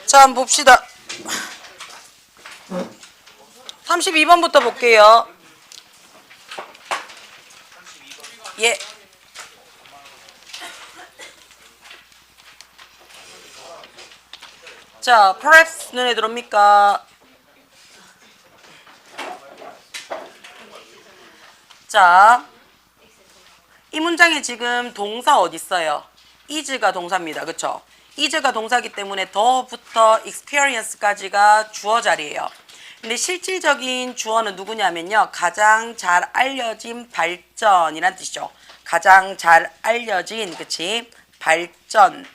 자, 한번 봅시다. 32번부터 볼게요. 예. 자, perhaps 눈에 들어옵니까? 자, 이 문장에 지금 동사 어디 있어요? is가 동사입니다. 그쵸? is가 동사기 때문에 더부터 experience까지가 주어 자리예요. 근데 실질적인 주어는 누구냐면요. 가장 잘 알려진 발전이란 뜻이죠. 가장 잘 알려진, 그치? 발전.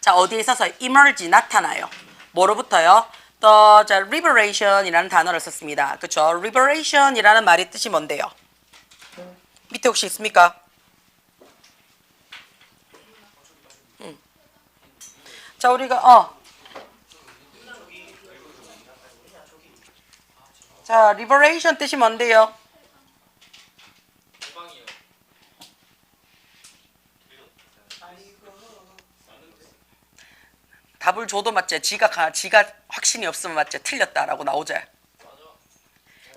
자, 어디에 있어서 emerge, 나타나요. 뭐로부터요? The liberation이라는 단어를 썼습니다. 그쵸? liberation이라는 말의 뜻이 뭔데요? 밑에 혹시 있습니까? 자, 우리가 자, liberation 뜻이 뭔데요? 답을 줘도 맞지? 지가 확신이 없으면 맞지? 틀렸다라고 나오죠.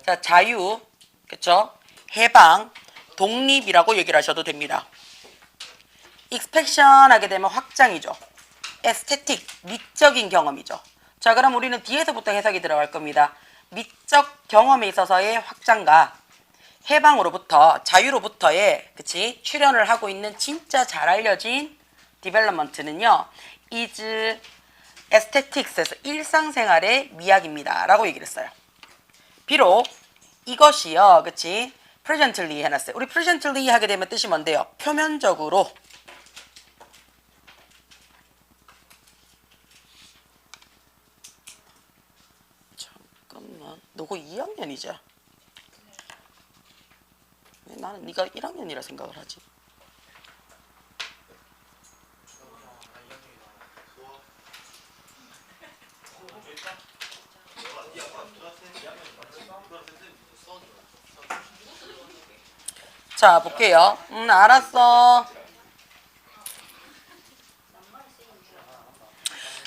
자, 자유, 그쵸? 해방, 독립이라고 얘기를 하셔도 됩니다. expansion 하게 되면 확장이죠. aesthetic, 미적인 경험이죠. 자, 그럼 우리는 뒤에서부터 해석이 들어갈 겁니다. 미적 경험에 있어서의 확장과 해방으로부터, 자유로부터의, 그치? 출현을 하고 있는 진짜 잘 알려진 development는요, is aesthetics에서 일상생활의 미학입니다. 라고 얘기를 했어요. 비록 이것이요, 그치? presently 해놨어요. 우리 presently 하게 되면 뜻이 뭔데요? 표면적으로. 잠깐만, 너고 2학년이죠? 왜 나는 네가 1학년이라 생각을 하지? 자, 볼게요. 알았어.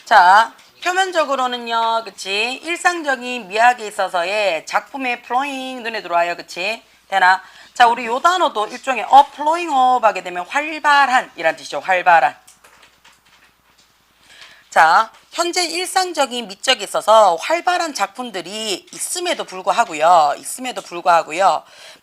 자, 표면적으로는요, 그치? 일상적인 미학에 있어서의 작품의 flowing 눈에 들어와요, 그치? 되나? 자, 우리 요 단어도 일종의 flowing of 하게 되면 활발한 이란 뜻이죠, 활발한. 자, 현재 일상적인 미적에 있어서 활발한 작품들이 있음에도 불구하고요.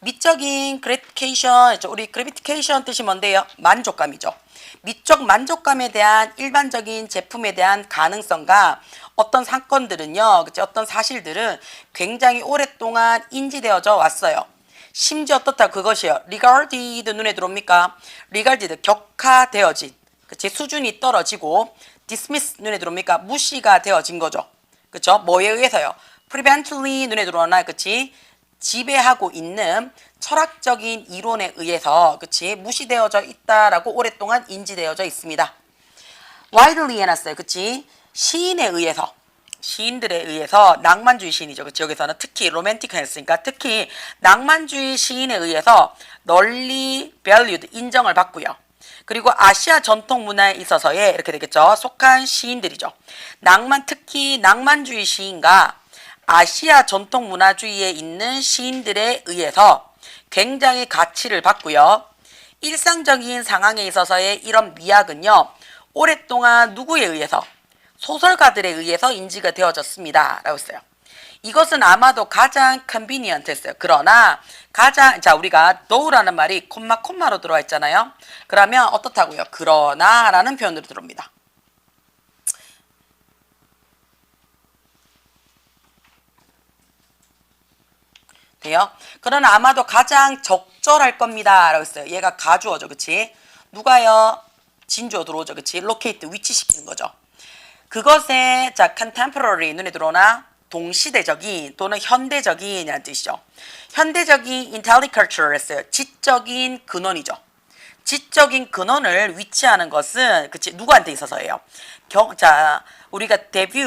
미적인 gratification, 우리 gratification 뜻이 뭔데요? 만족감이죠. 미적 만족감에 대한 일반적인 제품에 대한 가능성과 어떤 사건들은요, 그치? 어떤 사실들은 굉장히 오랫동안 인지되어져 왔어요. 심지어 어떻다 그것이요. regarded 눈에 들어옵니까? regarded 격화되어진, 그치? 수준이 떨어지고 dismiss 눈에 들어옵니까? 무시가 되어진 거죠. 그쵸? 뭐에 의해서요? prevently 눈에 들어오나, 그치? 지배하고 있는 철학적인 이론에 의해서, 그치? 무시되어져 있다라고 오랫동안 인지되어져 있습니다. widely 해놨어요. 그치? 시인에 의해서, 시인들에 의해서, 낭만주의 시인이죠. 그치? 여기서는 특히 로맨틱 했으니까 특히 낭만주의 시인에 의해서 널리 valued, 인정을 받고요. 그리고 아시아 전통 문화에 있어서의 이렇게 되겠죠. 속한 시인들이죠. 특히 낭만주의 시인과 아시아 전통 문화주의에 있는 시인들에 의해서 굉장히 가치를 받고요. 일상적인 상황에 있어서의 이런 미학은요. 오랫동안 누구에 의해서? 소설가들에 의해서 인지가 되어졌습니다. 라고 했어요. 이것은 아마도 가장 convenient 했어요. 그러나 자, 우리가 though라는 말이 콤마로 들어와 있잖아요. 그러면 어떻다고요? 그러나 라는 표현으로 들어옵니다. 돼요? 그러나 아마도 가장 적절할 겁니다. 라고 했어요. 얘가 가주어죠. 그치? 누가요? 진주어 들어오죠. 그치? locate, 위치시키는 거죠. 그것에, 자, contemporary, 눈에 들어오나? 동시대적인 또는 현대적인이라는 뜻이죠. 현대적인 intellectual 했어요. 지적인 근원이죠. 지적인 근원을 위치하는 것은, 그치, 누구한테 있어서예요? 자, 우리가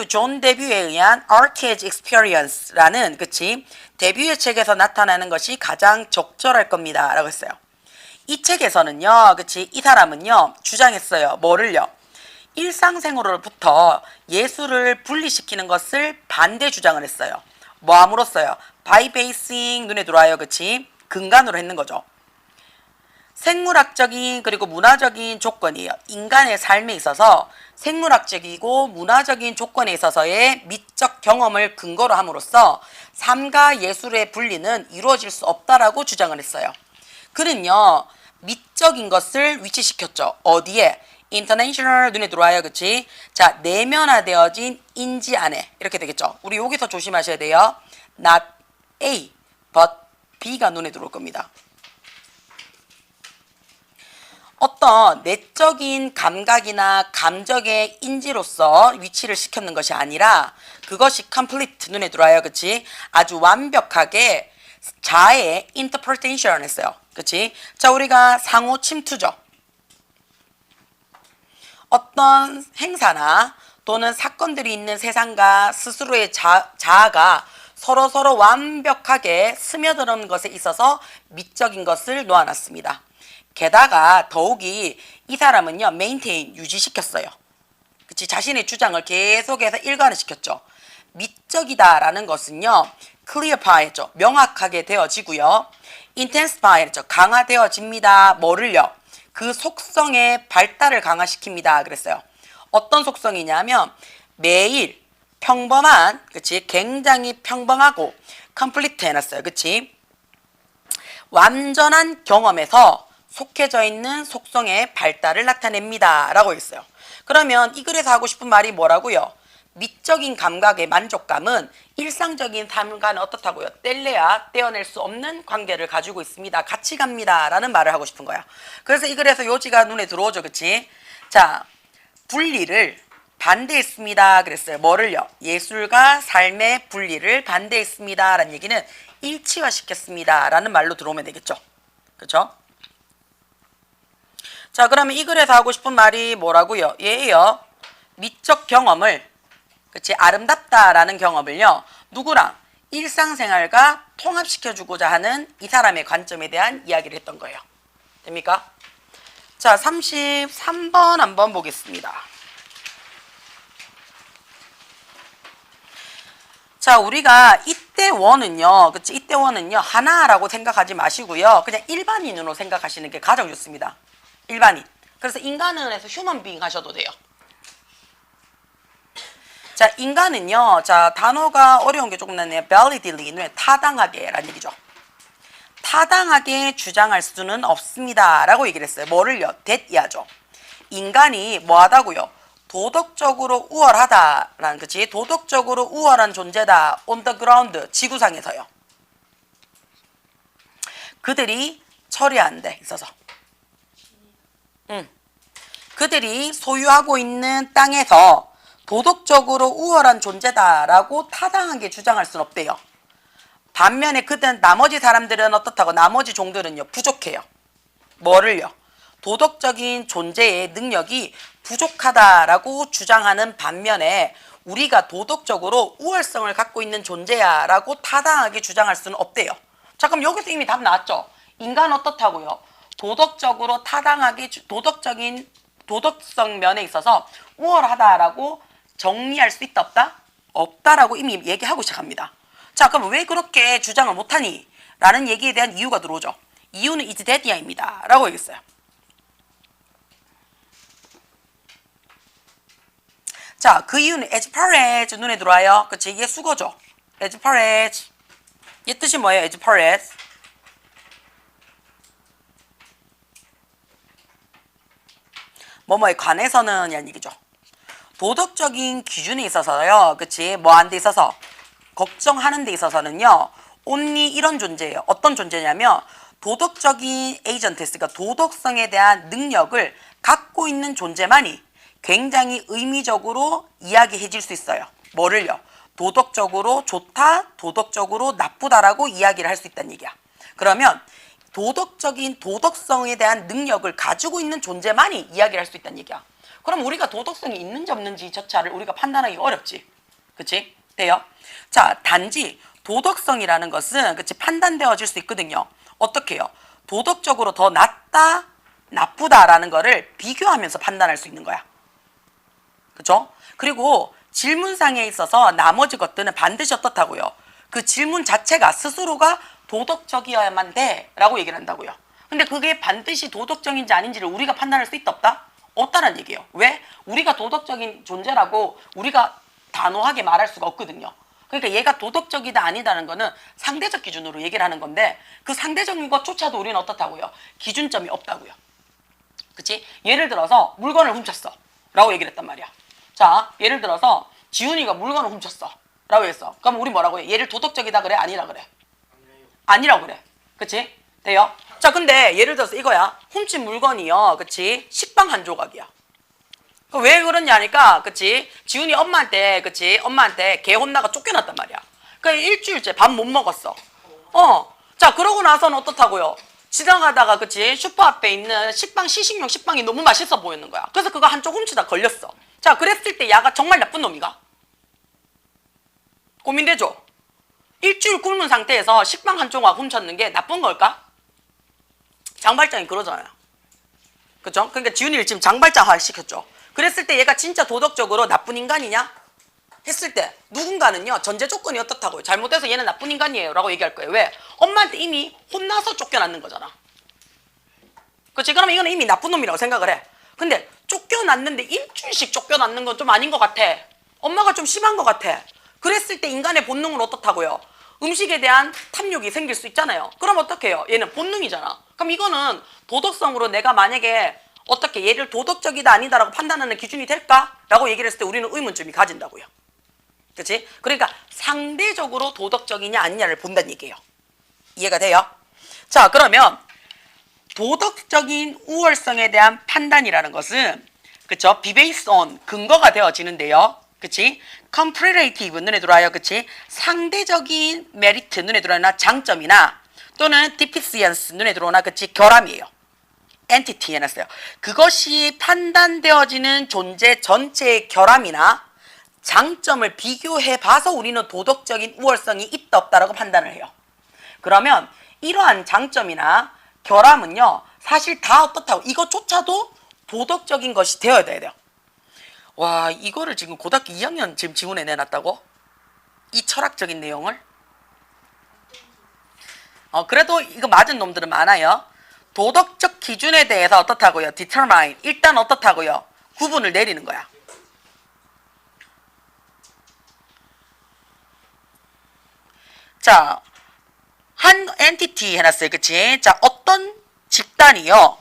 존 데뷔에 의한 Arcade Experience라는, 그치, 데뷔의 책에서 나타나는 것이 가장 적절할 겁니다. 라고 했어요. 이 책에서는요, 그치, 이 사람은요, 주장했어요. 뭐를요? 일상생활로부터 예술을 분리시키는 것을 반대 주장을 했어요. 뭐 함으로써요? by basing, 눈에 들어와요. 그치? 근간으로 했는 거죠. 생물학적인 그리고 문화적인 조건이에요. 인간의 삶에 있어서 생물학적이고 문화적인 조건에 있어서의 미적 경험을 근거로 함으로써 삶과 예술의 분리는 이루어질 수 없다라고 주장을 했어요. 그는요, 미적인 것을 위치시켰죠. 어디에? international, 눈에 들어와요. 그치? 자, 내면화되어진 인지 안에 이렇게 되겠죠. 우리 여기서 조심하셔야 돼요. not A, but B가 눈에 들어올 겁니다. 어떤 내적인 감각이나 감정의 인지로서 위치를 시켰는 것이 아니라 그것이 complete, 눈에 들어와요. 그치? 아주 완벽하게 자의 interpretation 했어요. 그치? 자, 우리가 상호 침투죠. 어떤 행사나 또는 사건들이 있는 세상과 스스로의 자아가 서로 완벽하게 스며드는 것에 있어서 미적인 것을 놓아놨습니다. 게다가 더욱이 이 사람은요, maintain, 유지시켰어요. 그치? 자신의 주장을 계속해서 일관시켰죠. 미적이다라는 것은요, clarify 했죠. 명확하게 되어지고요. intensify 했죠. 강화되어집니다. 뭐를요? 그 속성의 발달을 강화시킵니다. 그랬어요. 어떤 속성이냐면 매일 평범한, 그치? 굉장히 평범하고 complete 해놨어요. 그치? 완전한 경험에서 속해져 있는 속성의 발달을 나타냅니다. 라고 했어요. 그러면 이 글에서 하고 싶은 말이 뭐라고요? 미적인 감각의 만족감은 일상적인 삶과는 어떻다고요? 뗄래야 떼어낼 수 없는 관계를 가지고 있습니다. 같이 갑니다. 라는 말을 하고 싶은 거야. 그래서 이 글에서 요지가 눈에 들어오죠. 그치? 자, 분리를 반대했습니다. 그랬어요. 뭐를요? 예술과 삶의 분리를 반대했습니다. 라는 얘기는 일치화시켰습니다. 라는 말로 들어오면 되겠죠. 그렇죠? 자, 그러면 이 글에서 하고 싶은 말이 뭐라고요? 얘예요. 미적 경험을, 그치, 아름답다라는 경험을요, 누구랑? 일상생활과 통합시켜주고자 하는 이 사람의 관점에 대한 이야기를 했던 거예요. 됩니까? 자, 33번 한번 보겠습니다. 자, 우리가 이때 원은요, 그치, 이때 원은요, 하나라고 생각하지 마시고요, 그냥 일반인으로 생각하시는 게 가장 좋습니다. 일반인. 그래서 인간은 해서 휴먼 빙 하셔도 돼요. 자, 인간은요, 자, 단어가 어려운 게 조금 나네요. validly, 타당하게 라는 얘기죠. 타당하게 주장할 수는 없습니다. 라고 얘기를 했어요. 뭐를요? that 이하죠. 인간이 뭐하다고요? 도덕적으로 우월하다라는, 그치? 도덕적으로 우월한 존재다. on the ground, 지구상에서요. 그들이 처리하는 데 있어서. 그들이 소유하고 있는 땅에서 도덕적으로 우월한 존재다라고 타당하게 주장할 수는 없대요. 반면에 나머지 사람들은 어떻다고? 나머지 종들은요, 부족해요. 뭐를요? 도덕적인 존재의 능력이 부족하다라고 주장하는 반면에 우리가 도덕적으로 우월성을 갖고 있는 존재야 라고 타당하게 주장할 수는 없대요. 자, 그럼 여기서 이미 답 나왔죠? 인간 어떻다고요? 도덕적으로 타당하게, 도덕성 면에 있어서 우월하다라고 정리할 수 있다 없다? 없다라고 이미 얘기하고 시작합니다. 자, 그럼 왜 그렇게 주장을 못하니? 라는 얘기에 대한 이유가 들어오죠. 이유는 is that입니다. 라고 얘기했어요. 자, 그 이유는 as far as 눈에 들어와요. 그치? 이게 수거죠. as far as. 이 뜻이 뭐예요? as far as. 뭐뭐에 관해서는 이란 얘기죠. 도덕적인 기준에 있어서요. 그치? 뭐 한 데 있어서 걱정하는 데 있어서는요. only 이런 존재예요. 어떤 존재냐면 도덕적인 에이전트스가 도덕성에 대한 능력을 갖고 있는 존재만이 굉장히 의미적으로 이야기해 줄 수 있어요. 뭐를요? 도덕적으로 좋다, 도덕적으로 나쁘다라고 이야기를 할 수 있다는 얘기야. 그러면 도덕적인 도덕성에 대한 능력을 가지고 있는 존재만이 이야기를 할 수 있다는 얘기야. 그럼 우리가 도덕성이 있는지 없는지조차를 우리가 판단하기가 어렵지. 그치? 돼요? 자, 단지 도덕성이라는 것은, 그치, 판단되어질 수 있거든요. 어떻게 해요? 도덕적으로 더 낫다, 나쁘다라는 거를 비교하면서 판단할 수 있는 거야. 그죠? 그리고 질문상에 있어서 나머지 것들은 반드시 어떻다고요? 그 질문 자체가 스스로가 도덕적이어야만 돼 라고 얘기를 한다고요. 근데 그게 반드시 도덕적인지 아닌지를 우리가 판단할 수 있다 없다? 없다는 얘기예요. 왜? 우리가 도덕적인 존재라고 우리가 단호하게 말할 수가 없거든요. 그러니까 얘가 도덕적이다 아니다는 거는 상대적 기준으로 얘기를 하는 건데 그 상대적인 것조차도 우리는 어떻다고요? 기준점이 없다고요. 그치? 예를 들어서 물건을 훔쳤어 라고 얘기를 했단 말이야. 자, 예를 들어서 지훈이가 물건을 훔쳤어 라고 했어. 그럼 우리 뭐라고 해? 얘를 도덕적이다 그래? 아니라 그래? 아니라고 그래. 그치? 돼요? 자, 근데 예를 들어서 이거야. 훔친 물건이요. 그치? 식빵 한 조각이야. 왜 그러냐니까, 그치? 지훈이 엄마한테, 그치? 엄마한테 개 혼나가 쫓겨났단 말이야. 그러니까 일주일째 밥 못 먹었어. 자, 그러고 나서는 어떻다고요? 지나가다가, 그치? 슈퍼 앞에 있는 식빵, 시식용 식빵이 너무 맛있어 보이는 거야. 그래서 그거 한쪽 훔치다 걸렸어. 자, 그랬을 때 야가 정말 나쁜 놈이가? 고민되죠? 일주일 굶은 상태에서 식빵 한 조각 훔쳤는 게 나쁜 걸까? 장발장이 그러잖아요. 그죠? 그러니까 지훈이를 지금 장발장화 시켰죠. 그랬을 때 얘가 진짜 도덕적으로 나쁜 인간이냐? 했을 때 누군가는요. 전제 조건이 어떻다고요? 잘못해서 얘는 나쁜 인간이에요 라고 얘기할 거예요. 왜? 엄마한테 이미 혼나서 쫓겨났는 거잖아. 그렇지? 그러면 이거는 이미 나쁜 놈이라고 생각을 해. 근데 쫓겨났는데 일주일씩 쫓겨났는 건 좀 아닌 것 같아. 엄마가 좀 심한 것 같아. 그랬을 때 인간의 본능은 어떻다고요? 음식에 대한 탐욕이 생길 수 있잖아요. 그럼 어떡해요? 얘는 본능이잖아. 그럼 이거는 도덕성으로 내가 만약에 어떻게 얘를 도덕적이다 아니다라고 판단하는 기준이 될까? 라고 얘기를 했을 때 우리는 의문점이 가진다고요. 그렇지? 그러니까 상대적으로 도덕적이냐 아니냐를 본다는 얘기예요. 이해가 돼요? 자, 그러면 도덕적인 우월성에 대한 판단이라는 것은 그쵸? be based on 근거가 되어지는데요. 그치? comparative 눈에 들어와요. 그치? 상대적인 메리트 눈에 들어오나 장점이나 또는 deficiency 눈에 들어오나 그치? 결함이에요. entity 해놨어요. 그것이 판단되어지는 존재 전체의 결함이나 장점을 비교해 봐서 우리는 도덕적인 우월성이 있다 없다라고 판단을 해요. 그러면 이러한 장점이나 결함은요. 사실 다 어떻다고 이것조차도 도덕적인 것이 되어야 돼요. 와, 이거를 지금 고등학교 2학년 지금 지문에 내놨다고? 이 철학적인 내용을? 그래도 이거 맞은 놈들은 많아요. 도덕적 기준에 대해서 어떻다고요? determine. 일단 어떻다고요? 구분을 내리는 거야. 자, 한 엔티티 해놨어요. 그치? 자, 어떤 집단이요.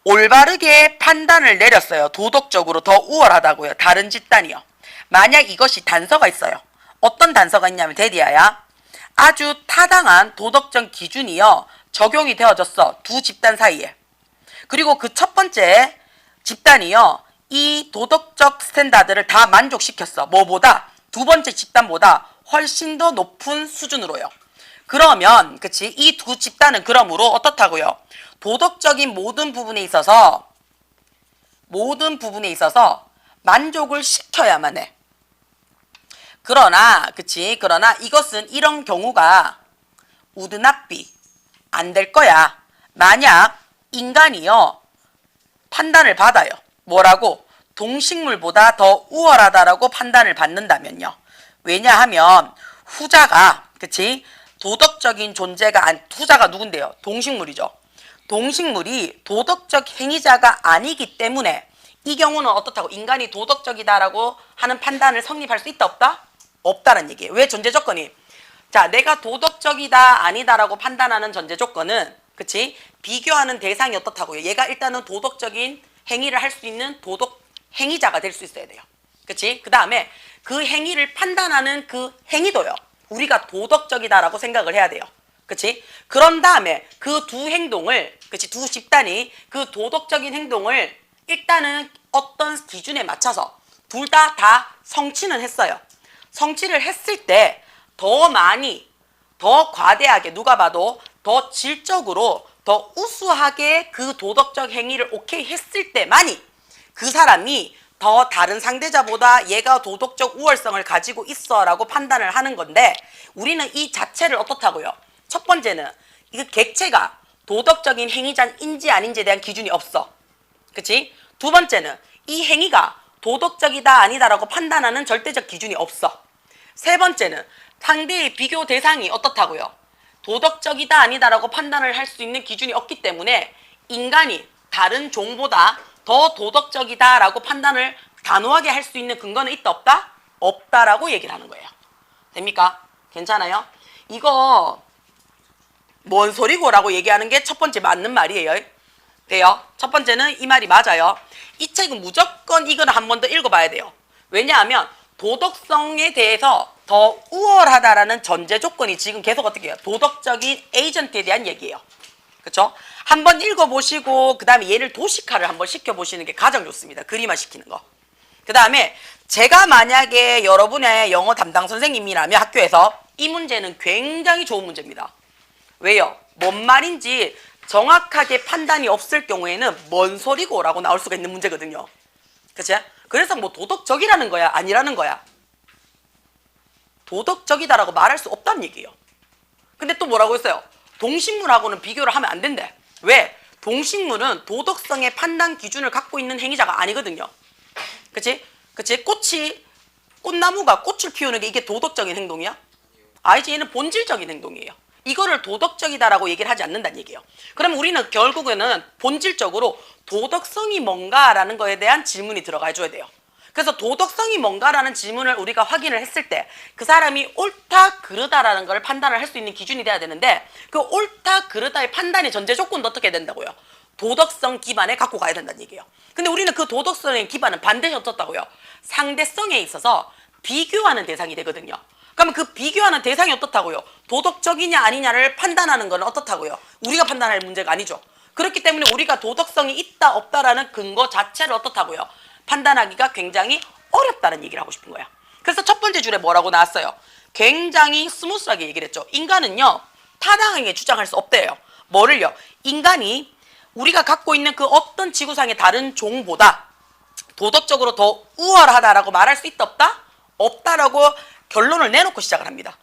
올바르게 판단을 내렸어요. 도덕적으로 더 우월하다고요. 다른 집단이요. 만약 이것이 단서가 있어요. 어떤 단서가 있냐면 데디아야. 아주 타당한 도덕적 기준이요. 적용이 되어졌어. 두 집단 사이에. 그리고 그 첫 번째 집단이요. 이 도덕적 스탠다드를 다 만족시켰어. 뭐보다? 두 번째 집단보다 훨씬 더 높은 수준으로요. 그러면 그치? 이 두 집단은 그러므로 어떻다고요? 도덕적인 모든 부분에 있어서 만족을 시켜야만 해. 그러나 그치? 그러나 이것은 이런 경우가 would not be 안 될 거야. 만약 인간이요 판단을 받아요. 뭐라고? 동식물보다 더 우월하다라고 판단을 받는다면요. 왜냐하면 후자가 그치? 도덕적인 존재가 후자가 누군데요? 동식물이죠. 동식물이 도덕적 행위자가 아니기 때문에 이 경우는 어떻다고? 인간이 도덕적이다라고 하는 판단을 성립할 수 있다 없다? 없다는 얘기예요. 왜 전제 조건이? 자, 내가 도덕적이다 아니다라고 판단하는 전제 조건은 그치? 비교하는 대상이 어떻다고요? 얘가 일단은 도덕적인 행위를 할 수 있는 도덕 행위자가 될 수 있어야 돼요. 그치? 그 다음에 그 행위를 판단하는 그 행위도요. 우리가 도덕적이다라고 생각을 해야 돼요. 그치? 그런 다음에 그 두 행동을, 그치? 두 집단이 그 도덕적인 행동을 일단은 어떤 기준에 맞춰서 둘 다 성취는 했어요. 성취를 했을 때 더 많이, 더 과대하게 누가 봐도 더 질적으로 더 우수하게 그 도덕적 행위를 오케이 했을 때만이 그 사람이 더 다른 상대자보다 얘가 도덕적 우월성을 가지고 있어 라고 판단을 하는 건데 우리는 이 자체를 어떻다고요? 첫 번째는 이 객체가 도덕적인 행위자인지 아닌지에 대한 기준이 없어. 그치? 두 번째는 이 행위가 도덕적이다 아니다라고 판단하는 절대적 기준이 없어. 세 번째는 상대의 비교 대상이 어떻다고요? 도덕적이다 아니다라고 판단을 할 수 있는 기준이 없기 때문에 인간이 다른 종보다 더 도덕적이다라고 판단을 단호하게 할 수 있는 근거는 있다 없다? 없다라고 얘기를 하는 거예요. 됩니까? 괜찮아요? 이거 뭔 소리고라고 얘기하는 게 첫 번째 맞는 말이에요. 돼요? 첫 번째는 이 말이 맞아요. 이 책은 무조건 이거는 한 번 더 읽어봐야 돼요. 왜냐하면 도덕성에 대해서 더 우월하다라는 전제 조건이 지금 계속 어떻게 해요? 도덕적인 에이전트에 대한 얘기예요. 그렇죠? 한번 읽어보시고 그 다음에 얘를 도식화를 한번 시켜보시는 게 가장 좋습니다. 그림화 시키는 거. 그 다음에 제가 만약에 여러분의 영어 담당 선생님이라면 학교에서 이 문제는 굉장히 좋은 문제입니다. 왜요? 뭔 말인지 정확하게 판단이 없을 경우에는 뭔 소리고 라고 나올 수가 있는 문제거든요. 그치? 그래서 뭐 도덕적이라는 거야? 아니라는 거야? 도덕적이다라고 말할 수 없다는 얘기예요. 근데 또 뭐라고 했어요? 동식물하고는 비교를 하면 안 된대. 왜? 동식물은 도덕성의 판단 기준을 갖고 있는 행위자가 아니거든요. 그치? 그치? 꽃나무가 꽃을 피우는 게 이게 도덕적인 행동이야? 아니지, 얘는 본질적인 행동이에요. 이거를 도덕적이다라고 얘기를 하지 않는다는 얘기예요. 그럼 우리는 결국에는 본질적으로 도덕성이 뭔가라는 거에 대한 질문이 들어가 줘야 돼요. 그래서 도덕성이 뭔가라는 질문을 우리가 확인을 했을 때 그 사람이 옳다 그르다라는 걸 판단을 할 수 있는 기준이 돼야 되는데 그 옳다 그르다의 판단의 전제 조건도 어떻게 된다고요? 도덕성 기반에 갖고 가야 된다는 얘기예요. 근데 우리는 그 도덕성의 기반은 반드시 어떻다고요? 상대성에 있어서 비교하는 대상이 되거든요. 그러면 그 비교하는 대상이 어떻다고요? 도덕적이냐 아니냐를 판단하는 건 어떻다고요? 우리가 판단할 문제가 아니죠. 그렇기 때문에 우리가 도덕성이 있다 없다라는 근거 자체를 어떻다고요? 판단하기가 굉장히 어렵다는 얘기를 하고 싶은 거야. 그래서 첫 번째 줄에 뭐라고 나왔어요? 굉장히 스무스하게 얘기를 했죠. 인간은요 타당하게 주장할 수 없대요. 뭐를요? 인간이 우리가 갖고 있는 그 어떤 지구상의 다른 종보다 도덕적으로 더 우월하다라고 말할 수 있다 없다? 없다라고 결론을 내놓고 시작을 합니다.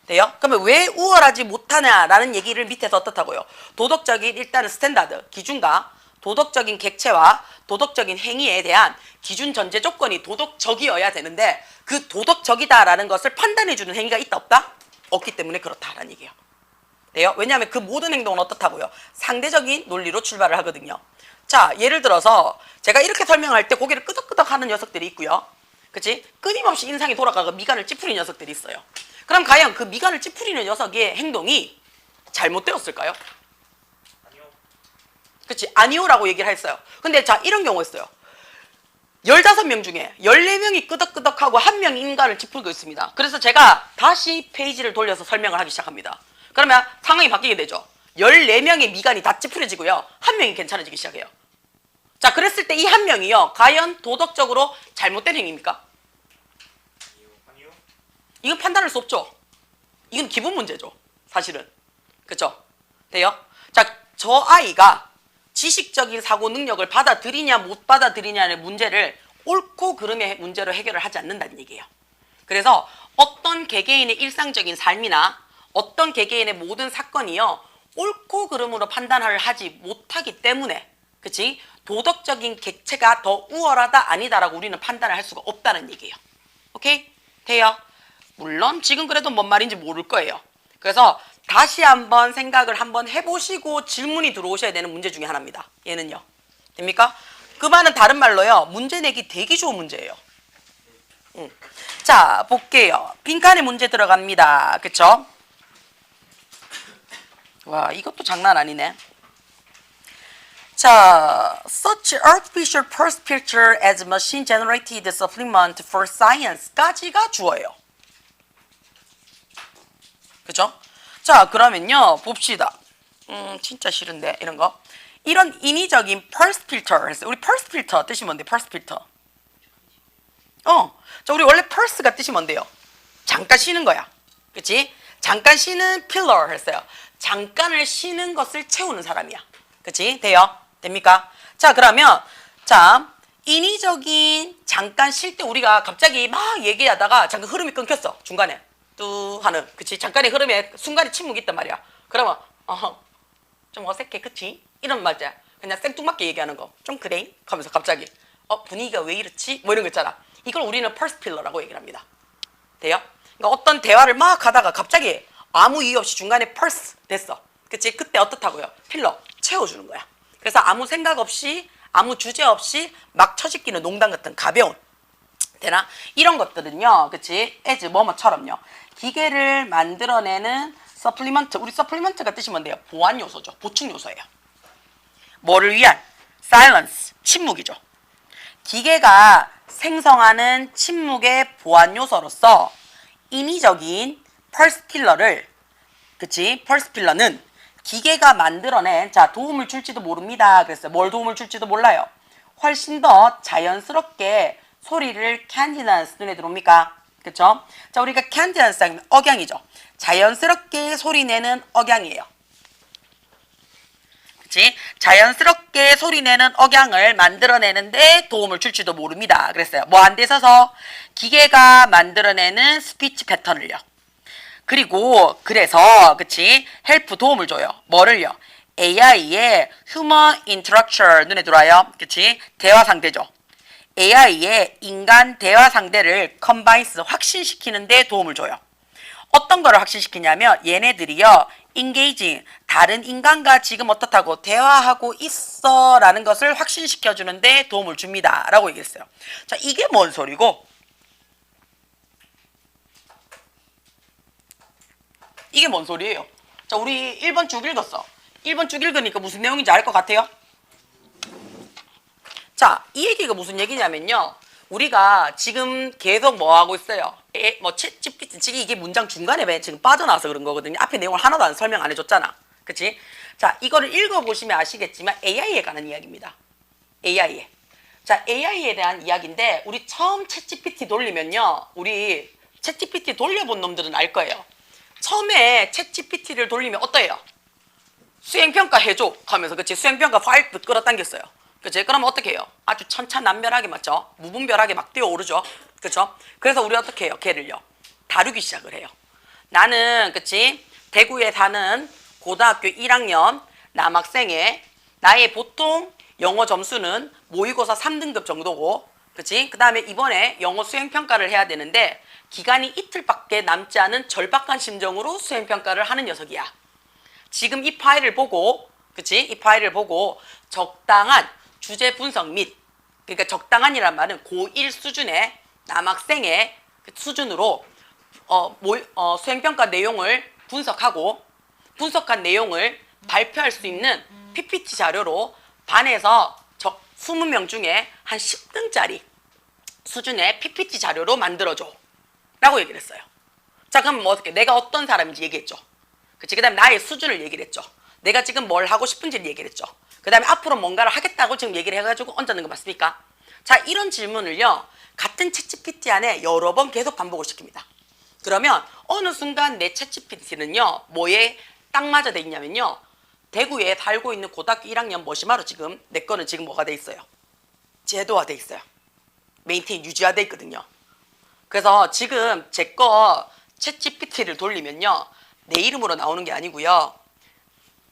돼요? 그러면 왜 우월하지 못하냐라는 얘기를 밑에서 어떻다고요? 도덕적인 일단은 스탠다드, 기준과 도덕적인 객체와 도덕적인 행위에 대한 기준 전제 조건이 도덕적이어야 되는데 그 도덕적이다라는 것을 판단해주는 행위가 있다 없다? 없기 때문에 그렇다라는 얘기예요. 돼요? 왜냐하면 그 모든 행동은 어떻다고요? 상대적인 논리로 출발을 하거든요. 자, 예를 들어서 제가 이렇게 설명할 때 고개를 끄덕끄덕 하는 녀석들이 있고요. 그치? 끊임없이 인상이 돌아가고 미간을 찌푸리는 녀석들이 있어요. 그럼 과연 그 미간을 찌푸리는 녀석의 행동이 잘못되었을까요? 그치? 아니요라고 얘기를 했어요. 근데 자, 이런 경우가 있어요. 15명 중에 14명이 끄덕끄덕하고 1명이 인간을 찌푸리고 있습니다. 그래서 제가 다시 페이지를 돌려서 설명을 하기 시작합니다. 그러면 상황이 바뀌게 되죠. 14명의 미간이 다 찌푸려지고요. 1명이 괜찮아지기 시작해요. 자, 그랬을 때 이 1명이요. 과연 도덕적으로 잘못된 행위입니까? 아니요. 이건 판단할 수 없죠. 이건 기본 문제죠. 사실은. 그쵸? 돼요? 자, 저 아이가 지식적인 사고 능력을 받아들이냐 못 받아들이냐의 문제를 옳고 그름의 문제로 해결을 하지 않는다는 얘기예요. 그래서 어떤 개개인의 일상적인 삶이나 어떤 개개인의 모든 사건이요. 옳고 그름으로 판단을 하지 못하기 때문에 그치? 도덕적인 객체가 더 우월하다 아니다라고 우리는 판단을 할 수가 없다는 얘기예요. 오케이? 돼요? 물론 지금 그래도 뭔 말인지 모를 거예요. 그래서 다시 한번 생각을 한번 해보시고 질문이 들어오셔야 되는 문제 중에 하나입니다. 얘는요. 됩니까? 그 말은 다른 말로요. 문제 내기 되게 좋은 문제예요. 자, 볼게요. 빈칸에 문제 들어갑니다. 그쵸? 와, 이것도 장난 아니네. 자, such artificial pulse picture as machine generated supplement for science까지가 주어예요. 그죠? 자, 그러면요, 봅시다. 진짜 싫은데, 이런 거. 이런 인위적인 펄스 필터 했어요. 우리 펄스 필터 뜻이 뭔데, 펄스 필터? 자, 우리 원래 펄스가 뜻이 뭔데요? 잠깐 쉬는 거야. 그치? 잠깐 쉬는 필러 했어요. 잠깐을 쉬는 것을 채우는 사람이야. 그치? 돼요? 됩니까? 자, 그러면, 자, 인위적인 잠깐 쉴 때 우리가 갑자기 막 얘기하다가 잠깐 흐름이 끊겼어. 중간에. 뚜 하는. 그치? 잠깐의 흐름에 순간에 침묵이 있단 말이야. 그러면, 좀 어색해, 그치? 이런 맞아. 그냥 생뚱맞게 얘기하는 거. 좀 그래? 하면서 갑자기 분위기가 왜 이렇지? 뭐 이런 거 있잖아. 이걸 우리는 펄스 필러라고 얘기를 합니다. 돼요? 그러니까 어떤 대화를 막 하다가 갑자기 아무 이유 없이 중간에 펄스 됐어. 그치? 그때 어떻다고요? 필러 채워주는 거야. 그래서 아무 생각 없이 아무 주제 없이 막 처짓기는 농담 같은 가벼운 되나? 이런 것들은요, 그치? as 뭐뭐처럼요. 기계를 만들어내는 서플리먼트, 우리 서플리먼트가 뜻이 뭔데요? 보완 요소죠. 보충 요소예요. 뭐를 위한? silence, 침묵이죠. 기계가 생성하는 침묵의 보완 요소로서 인위적인 펄스 킬러를, 그치? 펄스 필러는 기계가 만들어낸, 자, 도움을 줄지도 모릅니다. 그랬어요. 뭘 도움을 줄지도 몰라요. 훨씬 더 자연스럽게 소리를 캔디넌스 눈에 들어옵니까? 그쵸? 자, 우리가 캔디넌스 하면 억양이죠. 자연스럽게 소리내는 억양이에요. 그치? 자연스럽게 소리내는 억양을 만들어내는데 도움을 줄지도 모릅니다. 그랬어요. 뭐 안 돼 있어서 기계가 만들어내는 스피치 패턴을요. 그리고 그래서 그치? 헬프 도움을 줘요. 뭐를요? AI의 human interaction 눈에 들어와요. 그치? 대화 상대죠. AI의 인간 대화 상대를 combines 확신시키는 데 도움을 줘요. 어떤 거를 확신시키냐면 얘네들이요. engaging 다른 인간과 지금 어떻다고 대화하고 있어 라는 것을 확신시켜 주는데 도움을 줍니다. 라고 얘기했어요. 자, 이게 뭔 소리고? 이게 뭔 소리예요? 자, 우리 1번 쭉 읽었어. 1번 쭉 읽으니까 무슨 내용인지 알 것 같아요? 자, 이 얘기가 무슨 얘기냐면요. 우리가 지금 계속 뭐 하고 있어요? 챗GPT, 지금 이게 문장 중간에 지금 빠져나와서 그런 거거든요. 앞에 내용을 하나도 안 설명 안 해줬잖아. 그치? 자, 이거를 읽어보시면 아시겠지만 AI에 관한 이야기입니다. AI에. 자, AI에 대한 이야기인데 우리 처음 챗GPT 돌리면요. 우리 챗GPT 돌려본 놈들은 알 거예요. 처음에 챗GPT를 돌리면 어때요? 수행평가 해줘 하면서 그치? 수행평가 파일 끌어당겼어요. 그치? 그러면 어떻게 해요? 아주 천차만별하게 맞죠? 무분별하게 막 뛰어오르죠? 그쵸? 그래서 우리 어떻게 해요? 걔를요 다루기 시작을 해요. 나는 그치? 대구에 사는 고등학교 1학년 남학생의 나의 보통 영어 점수는 모의고사 3등급 정도고 그치? 그 다음에 이번에 영어 수행평가를 해야 되는데 기간이 이틀밖에 남지 않은 절박한 심정으로 수행평가를 하는 녀석이야. 지금 이 파일을 보고 그치? 이 파일을 보고 적당한 주제 분석 및 그러니까 적당한이란 말은 고1 수준의 남학생의 수준으로 수행평가 내용을 분석하고 분석한 내용을 발표할 수 있는 PPT 자료로 반에서 20명 중에 한 10등짜리 수준의 PPT 자료로 만들어줘 라고 얘기를 했어요. 자, 그럼 뭐 어떻게 내가 어떤 사람인지 얘기했죠. 그치? 그 다음에 나의 수준을 얘기를 했죠. 내가 지금 뭘 하고 싶은지를 얘기를 했죠. 그 다음에 앞으로 뭔가를 하겠다고 지금 얘기를 해가지고 얹어놓은 거 맞습니까? 자, 이런 질문을요. 같은 챗GPT 안에 여러 번 계속 반복을 시킵니다. 그러면 어느 순간 내 챗GPT는요. 뭐에 딱 맞아 돼 있냐면요. 대구에 살고 있는 고등학교 1학년 머시마로 지금 내 거는 지금 뭐가 돼 있어요? 제도화 돼 있어요. 메인테인 유지화 돼 있거든요. 그래서 지금 제 거 챗GPT를 돌리면요. 내 이름으로 나오는 게 아니고요.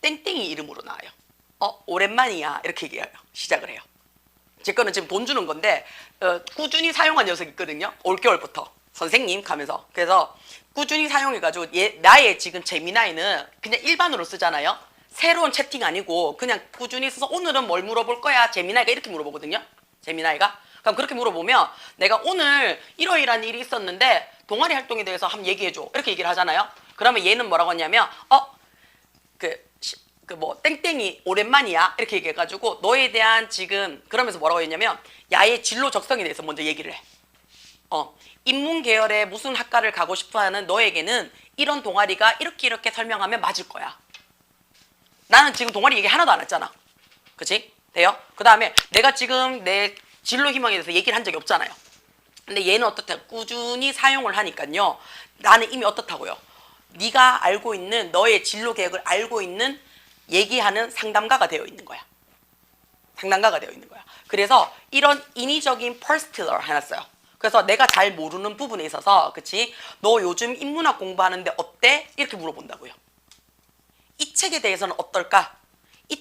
땡땡이 이름으로 나와요. 오랜만이야 이렇게 얘기해요. 시작을 해요. 제 거는 지금 돈 주는 건데 꾸준히 사용한 녀석이 있거든요. 올겨울부터 선생님 가면서 그래서 꾸준히 사용해가지고 나의 지금 제미나이는 그냥 일반으로 쓰잖아요. 새로운 채팅 아니고 그냥 꾸준히 써서 오늘은 뭘 물어볼 거야 제미나이가 이렇게 물어보거든요. 제미나이가 그럼 그렇게 물어보면 내가 오늘 이러이러한 일이 있었는데 동아리 활동에 대해서 한번 얘기해줘 이렇게 얘기를 하잖아요. 그러면 얘는 뭐라고 하냐면 뭐 땡땡이 오랜만이야 이렇게 얘기해가지고 너에 대한 지금 그러면서 뭐라고 했냐면 야의 진로 적성에 대해서 먼저 얘기를 해. 인문 계열의 무슨 학과를 가고 싶어하는 너에게는 이런 동아리가 이렇게 설명하면 맞을 거야. 나는 지금 동아리 얘기 하나도 안 했잖아. 그치? 돼요? 그 다음에 내가 지금 내 진로 희망에 대해서 얘기를 한 적이 없잖아요. 근데 얘는 어떻다고 꾸준히 사용을 하니까요. 나는 이미 어떻다고요? 네가 알고 있는 너의 진로 계획을 알고 있는 얘기하는 상담가가 되어 있는 거야. 상담가가 되어 있는 거야. 그래서 이런 인위적인 퍼스틸러를 해놨어요. 그래서 내가 잘 모르는 부분에 있어서 그치? 너 요즘 인문학 공부하는데 어때? 이렇게 물어본다고요. 이 책에 대해서는 어떨까?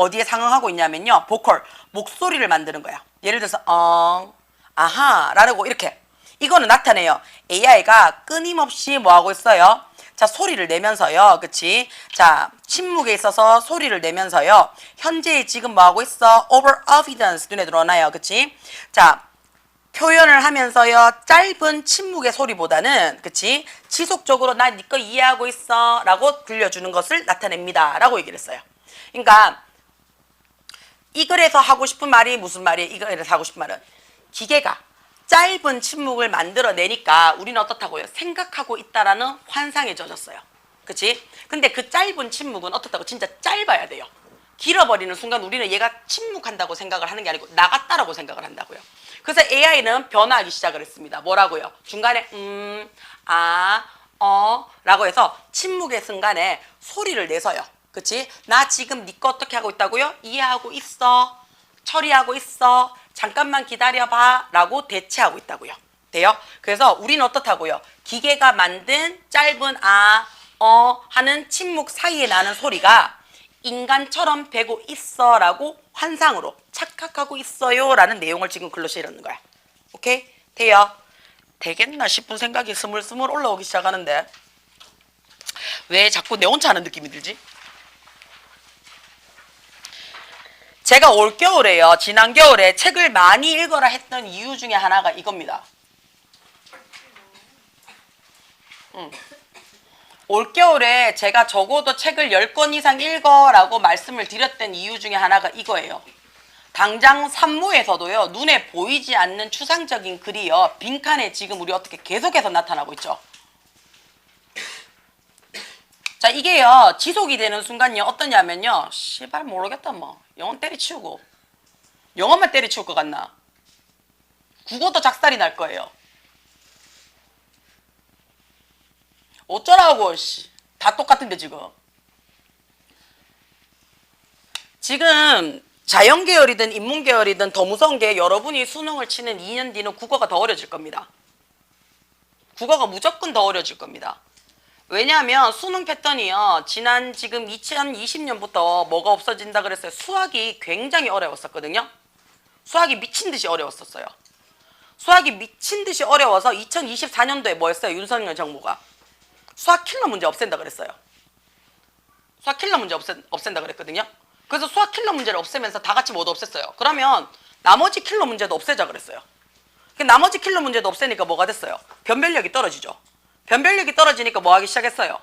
어디에 상응하고 있냐면요. 보컬, 목소리를 만드는 거야. 예를 들어서 아하 라고 이렇게 이거는 나타내요. AI가 끊임없이 뭐 하고 있어요? 자, 소리를 내면서요. 그치? 자, 침묵에 있어서 소리를 내면서요. 현재 지금 뭐 하고 있어? over evidence 눈에 들어오나요? 그치? 자, 표현을 하면서요. 짧은 침묵의 소리보다는 그치? 지속적으로 나 네 거 이해하고 있어 라고 들려주는 것을 나타냅니다. 라고 얘기를 했어요. 그러니까 이 글에서 하고 싶은 말이 무슨 말이에요? 이 글에서 하고 싶은 말은 기계가 짧은 침묵을 만들어내니까 우리는 어떻다고요? 생각하고 있다라는 환상에 젖었어요. 그치? 근데 그 짧은 침묵은 어떻다고? 진짜 짧아야 돼요. 길어버리는 순간 우리는 얘가 침묵한다고 생각을 하는 게 아니고 나갔다라고 생각을 한다고요. 그래서 AI는 변화하기 시작을 했습니다. 뭐라고요? 중간에 라고 해서 침묵의 순간에 소리를 내서요. 그치? 나 지금 네 거 어떻게 하고 있다고요? 이해하고 있어. 처리하고 있어. 잠깐만 기다려봐 라고 대체하고 있다고요. 돼요? 그래서 우리는 어떻다고요? 기계가 만든 짧은 하는 침묵 사이에 나는 소리가 인간처럼 되고 있어 라고 환상으로 착각하고 있어요 라는 내용을 지금 글로 실었는 거야. 오케이? 돼요? 되겠나 싶은 생각이 스물스물 올라오기 시작하는데 왜 자꾸 내 혼자 하는 느낌이 들지? 제가 올겨울에요. 지난 겨울에 책을 많이 읽어라 했던 이유 중에 하나가 이겁니다. 올겨울에 제가 적어도 책을 10권 이상 읽어라고 말씀을 드렸던 이유 중에 하나가 이거예요. 당장 산모에서도요. 눈에 보이지 않는 추상적인 글이요. 빈칸에 지금 우리 어떻게 계속해서 나타나고 있죠. 자, 이게요. 지속이 되는 순간요. 어떠냐면요. 씨발 모르겠다 뭐. 영어 때리치우고. 영어만 때리치울 것 같나? 국어도 작살이 날 거예요. 어쩌라고 다 똑같은데 지금 자연계열이든 인문계열이든 더 무서운 게 여러분이 수능을 치는 2년 뒤는 국어가 더 어려질 겁니다. 국어가 무조건 더 어려질 겁니다. 왜냐하면 수능 패턴이요. 지난 지금 2020년부터 뭐가 없어진다 그랬어요. 수학이 굉장히 어려웠었거든요. 수학이 미친 듯이 어려웠었어요. 수학이 미친 듯이 어려워서 2024년도에 뭐였어요? 윤석열 정부가 수학 킬러 문제 없앤다 그랬어요. 수학 킬러 문제 없앤다 그랬거든요. 그래서 수학 킬러 문제를 없애면서 다 같이 모두 없앴어요. 그러면 나머지 킬러 문제도 없애자 그랬어요. 나머지 킬러 문제도 없애니까 뭐가 됐어요? 변별력이 떨어지죠. 변별력이 떨어지니까 뭐 하기 시작했어요?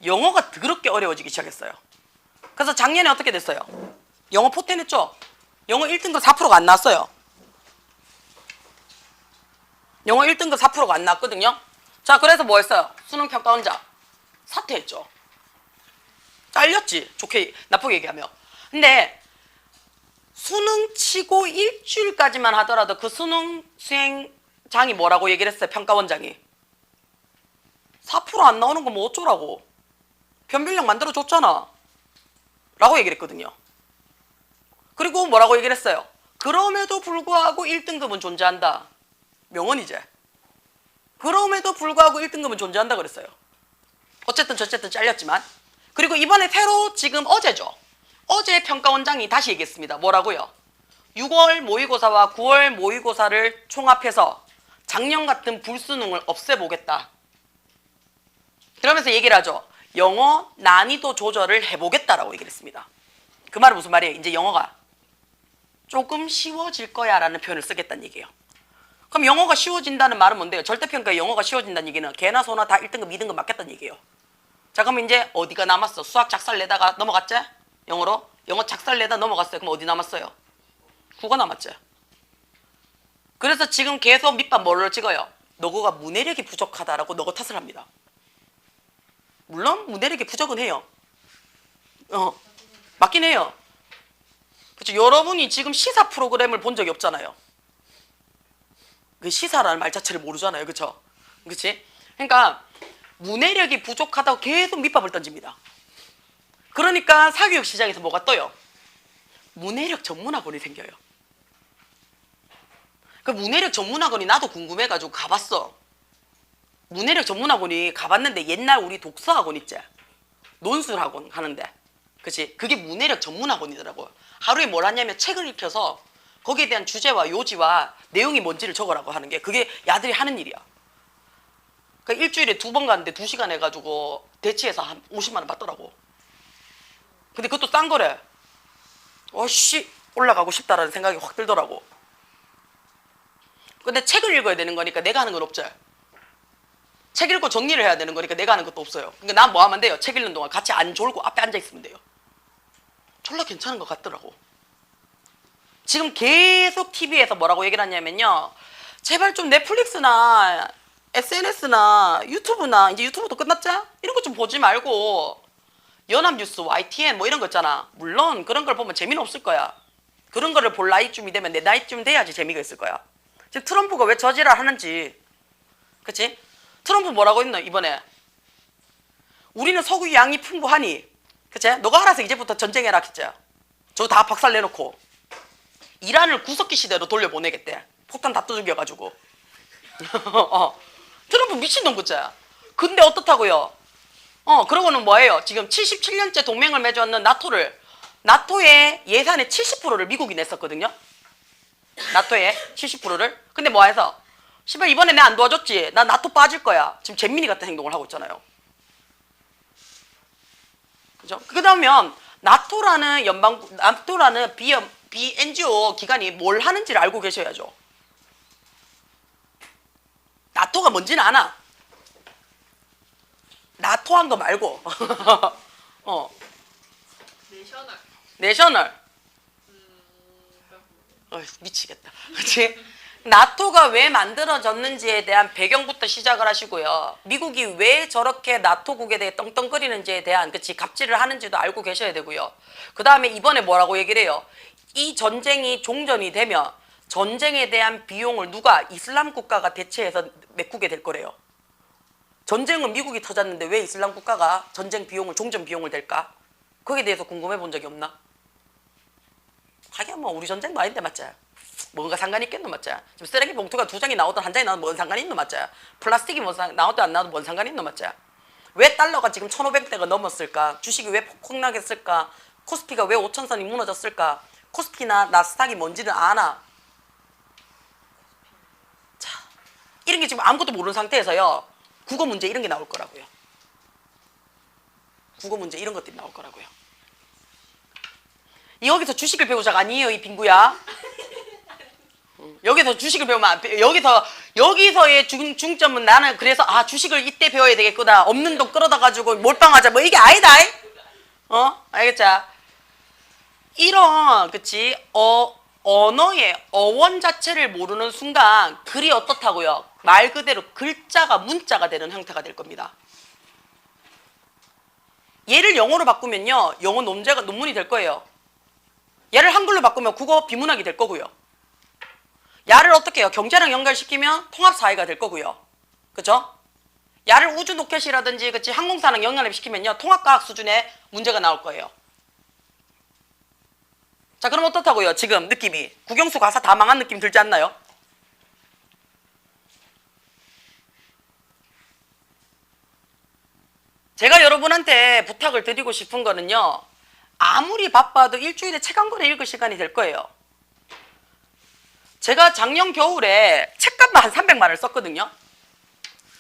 영어가 더럽게 어려워지기 시작했어요. 그래서 작년에 어떻게 됐어요? 영어 포텐했죠? 영어 1등급 4%가 안 나왔어요. 영어 1등급 4%가 안 나왔거든요. 자, 그래서 뭐 했어요? 수능평가원자 사퇴했죠. 잘렸지. 좋게 나쁘게 얘기하면. 근데 수능 치고 일주일까지만 하더라도 그 수능 수행장이 뭐라고 얘기를 했어요? 평가원장이 4% 안 나오는 거 뭐 어쩌라고. 변별력 만들어줬잖아 라고 얘기를 했거든요. 그리고 뭐라고 얘기를 했어요? 그럼에도 불구하고 1등급은 존재한다. 명언이제. 그럼에도 불구하고 1등급은 존재한다 그랬어요. 어쨌든 저쨌든 잘렸지만. 그리고 이번에 새로 지금 어제죠. 어제 평가원장이 다시 얘기했습니다. 뭐라고요? 6월 모의고사와 9월 모의고사를 총합해서 작년 같은 불수능을 없애보겠다. 그러면서 얘기를 하죠. 영어 난이도 조절을 해보겠다라고 얘기를 했습니다. 그 말은 무슨 말이에요? 이제 영어가 조금 쉬워질 거야 라는 표현을 쓰겠다는 얘기예요. 그럼 영어가 쉬워진다는 말은 뭔데요? 절대평가에 영어가 쉬워진다는 얘기는 개나 소나 다 1등급, 2등급 맞겠다는 얘기예요. 자, 그럼 이제 어디가 남았어? 수학 작살 내다가 넘어갔지? 영어로? 영어 작살 내다 넘어갔어요. 그럼 어디 남았어요? 국어 남았죠. 그래서 지금 계속 밑밥 뭘로 찍어요? 너가 문해력이 부족하다라고 너가 탓을 합니다. 물론 문해력이 부족은 해요. 맞긴 해요. 그렇죠. 여러분이 지금 시사 프로그램을 본 적이 없잖아요. 그 시사라는 말 자체를 모르잖아요. 그렇죠? 그렇지? 그러니까 문해력이 부족하다고 계속 밑밥을 던집니다. 그러니까 사교육 시장에서 뭐가 떠요? 문해력 전문학원이 생겨요. 그 문해력 전문학원이 나도 궁금해가지고 가봤어. 문해력 전문학원이 가봤는데 옛날 우리 독서학원 있지? 논술학원 하는데. 그치? 그게 문해력 전문 학원이더라고요. 하루에 뭘 하냐면 책을 읽혀서 거기에 대한 주제와 요지와 내용이 뭔지를 적으라고 하는 게 그게 야들이 하는 일이야. 그러니까 일주일에 2번 갔는데 2시간 해가지고 대치해서 한 50만 원 받더라고. 근데 그것도 싼 거래. 어씨 올라가고 싶다라는 생각이 확 들더라고. 근데 책을 읽어야 되는 거니까 내가 하는 건 없죠. 책 읽고 정리를 해야 되는 거니까 내가 하는 것도 없어요. 그러니까 난 뭐 하면 돼요? 책 읽는 동안 같이 안 졸고 앞에 앉아 있으면 돼요. 졸라 괜찮은 것 같더라고. 지금 계속 TV에서 뭐라고 얘기를 하냐면요. 제발 좀 넷플릭스나 SNS나 유튜브나 이제 유튜브도 끝났죠? 이런 거 좀 보지 말고 연합뉴스, YTN 뭐 이런 거 있잖아. 물론 그런 걸 보면 재미는 없을 거야. 그런 거를 볼 나이쯤이 되면 내 나이쯤 돼야지 재미가 있을 거야. 지금 트럼프가 왜 저지랄 하는지. 그치? 트럼프 뭐라고 했노 이번에? 우리는 석유 양이 풍부하니 그치? 너가 알아서 이제부터 전쟁해라 그치? 저거 다 박살 내놓고 이란을 구석기 시대로 돌려보내겠대. 폭탄 다 두들겨가지고. 트럼프 미친놈 그치? 근데 어떻다고요? 그러고는 뭐예요? 지금 77년째 동맹을 맺었는 나토의 예산의 70%를 미국이 냈었거든요. 나토의 70%를. 근데 뭐 해서? 씨발 이번에 내 안 도와줬지? 나 나토 빠질 거야. 지금 잼민이 같은 행동을 하고 있잖아요. 그죠? 그러면 나토라는 비NGO 기관이 뭘 하는지를 알고 계셔야죠. 나토가 뭔지는 알아. 나토 한 거 말고. 내셔널. 미치겠다. 그치? 나토가 왜 만들어졌는지에 대한 배경부터 시작을 하시고요. 미국이 왜 저렇게 나토국에 대해 떵떵거리는지에 대한 그치 갑질을 하는지도 알고 계셔야 되고요. 그 다음에 이번에 뭐라고 얘기를 해요. 이 전쟁이 종전이 되면 전쟁에 대한 비용을 누가 이슬람 국가가 대체해서 메꾸게 될 거래요. 전쟁은 미국이 터졌는데 왜 이슬람 국가가 전쟁 비용을 종전 비용을 댈까? 거기에 대해서 궁금해 본 적이 없나? 하긴 뭐 우리 전쟁도 아닌데 맞지? 뭔가 상관이 있겠노 맞지? 지금 쓰레기 봉투가 2장이 나오든 1장이 나오든 뭔 상관이 있노 맞지? 플라스틱이 나오든 안 나오든 뭔 상관이 있노 맞지? 왜 달러가 지금 1,500대가 넘었을까? 주식이 왜 폭락했을까? 코스피가 왜 5,000선이 무너졌을까? 코스피나 나스닥이 뭔지는 아나? 자, 이런 게 지금 아무것도 모르는 상태에서요. 국어 문제 이런 게 나올 거라고요. 국어 문제 이런 것들이 나올 거라고요. 여기서 주식을 배우자가 아니에요, 이 빙구야. 여기서 주식을 배우면 안 돼. 여기서의 중점은 나는 그래서 주식을 이때 배워야 되겠구나. 없는 돈 끌어다 가지고 몰빵하자. 뭐 이게 아니다. 알겠죠? 이런 그치 언어의 어원 자체를 모르는 순간 글이 어떻다고요? 말 그대로 글자가 문자가 되는 형태가 될 겁니다. 얘를 영어로 바꾸면요. 영어 논문이 될 거예요. 얘를 한글로 바꾸면 국어 비문학이 될 거고요. 야를 어떻게 해요? 경제랑 연결시키면 통합사회가 될 거고요. 그죠? 야를 우주로켓이라든지 그치 항공사랑 연결시키면요. 통합과학 수준의 문제가 나올 거예요. 자, 그럼 어떻다고요? 지금 느낌이 국영수 가사 다 망한 느낌 들지 않나요? 제가 여러분한테 부탁을 드리고 싶은 거는요. 아무리 바빠도 일주일에 책 한 권 읽을 시간이 될 거예요. 제가 작년 겨울에 책값만 한 300만 원을 썼거든요.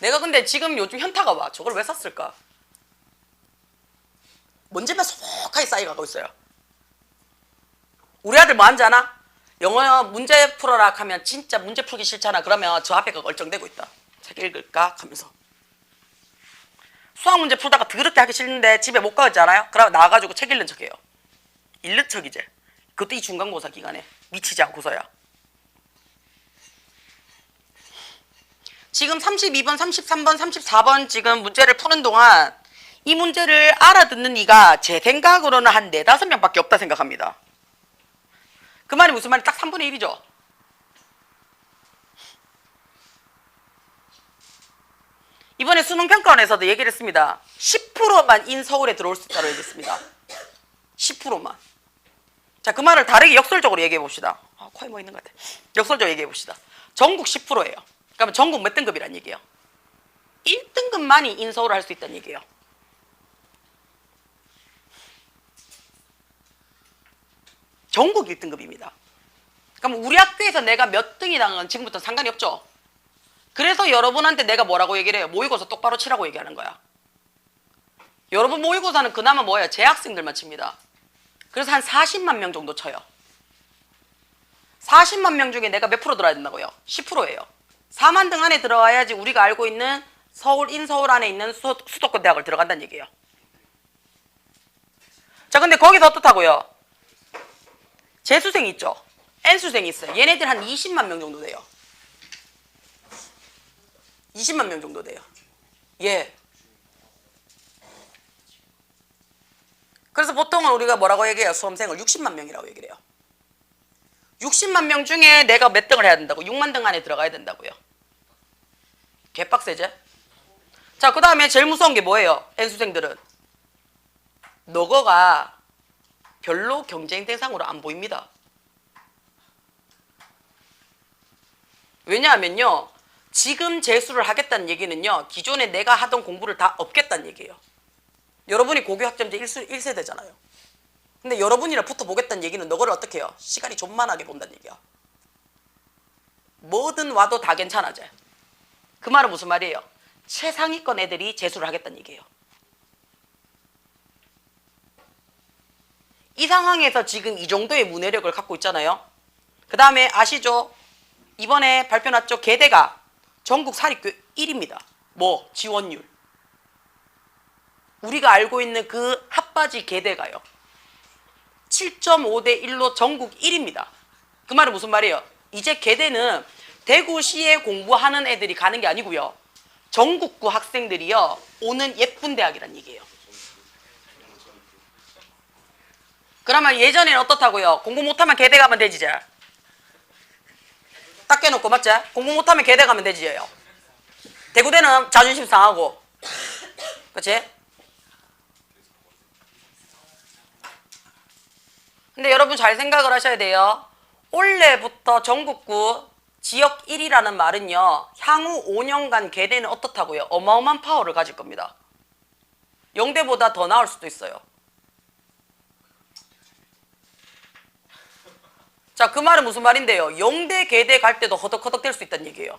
내가 근데 지금 요즘 현타가 와. 저걸 왜 샀을까? 먼지만 소복하게 쌓여가고 있어요. 우리 아들 뭐 하는지 아나? 영어 문제 풀어라 하면 진짜 문제 풀기 싫잖아. 그러면 저 앞에 얼쩡대고 있다. 책 읽을까? 하면서. 수학 문제 풀다가 더럽게 하기 싫은데 집에 못 가잖아요. 그러면 나와가지고 책 읽는 척해요. 읽는 척이지. 그것도 이 중간고사 기간에 미치지 않고서야. 지금 32번, 33번, 34번 지금 문제를 푸는 동안 이 문제를 알아듣는 이가 제 생각으로는 한 4, 5명밖에 없다 생각합니다. 그 말이 무슨 말이 딱 3분의 1이죠. 이번에 수능평가원에서도 얘기를 했습니다. 10%만 인서울에 들어올 수 있다고 얘기했습니다. 10%만. 자, 그 말을 다르게 역설적으로 얘기해 봅시다. 코에 뭐 있는 것 같아. 역설적으로 얘기해 봅시다. 전국 10%예요. 그러면 전국 몇 등급이란 얘기예요? 1등급만이 인서울을 할 수 있다는 얘기예요. 전국 1등급입니다. 그럼 우리 학교에서 내가 몇 등이라는 건 지금부터 상관이 없죠. 그래서 여러분한테 내가 뭐라고 얘기를 해요? 모의고사 똑바로 치라고 얘기하는 거야. 여러분 모의고사는 그나마 뭐예요? 재학생들만 칩니다. 그래서 한 40만 명 정도 쳐요. 40만 명 중에 내가 몇 프로 들어야 된다고요? 10%예요. 4만 등 안에 들어와야지 우리가 알고 있는 서울, 인서울 안에 있는 수도권 대학을 들어간다는 얘기예요. 자, 근데 거기서 어떻다고요? 재수생이 있죠? N수생이 있어요. 얘네들 한 20만 명 정도 돼요. 20만 명 정도 돼요. 예. 그래서 보통은 우리가 뭐라고 얘기해요? 수험생을 60만 명이라고 얘기를 해요. 60만 명 중에 내가 몇 등을 해야 된다고? 6만 등 안에 들어가야 된다고요. 개빡세제? 자, 그 다음에 제일 무서운 게 뭐예요? N수생들은. 너거가 별로 경쟁 대상으로 안 보입니다. 왜냐하면요, 지금 재수를 하겠다는 얘기는요, 기존에 내가 하던 공부를 다 없겠다는 얘기예요. 여러분이 고교학점제 1세대잖아요. 근데 여러분이랑 붙어보겠다는 얘기는 너거를 어떻게 해요? 시간이 존만하게 본다는 얘기야. 뭐든 와도 다 괜찮아져. 그 말은 무슨 말이에요? 최상위권 애들이 재수를 하겠다는 얘기예요. 이 상황에서 지금 이 정도의 문해력을 갖고 있잖아요. 그 다음에 아시죠? 이번에 발표 났죠? 계대가 전국 사립교 1위입니다. 뭐? 지원율. 우리가 알고 있는 그 핫바지 계대가요. 7.5대 1로 전국 1위입니다. 그 말은 무슨 말이에요? 이제 계대는 대구시에 공부하는 애들이 가는 게 아니고요. 전국구 학생들이요. 오는 예쁜 대학이란 얘기예요. 그러면 예전에는 어떻다고요? 공부 못하면 계대 가면 되지. 딱 깨놓고 맞지? 공부 못하면 계대 가면 되지요. 대구대는 자존심 상하고. 그치? 근데 여러분 잘 생각을 하셔야 돼요. 올해부터 전국구 지역 1위라는 말은요. 향후 5년간 계대는 어떻다고요? 어마어마한 파워를 가질 겁니다. 영대보다 더 나을 수도 있어요. 자, 그 말은 무슨 말인데요? 영대, 계대 갈 때도 허덕허덕 될 수 있다는 얘기예요.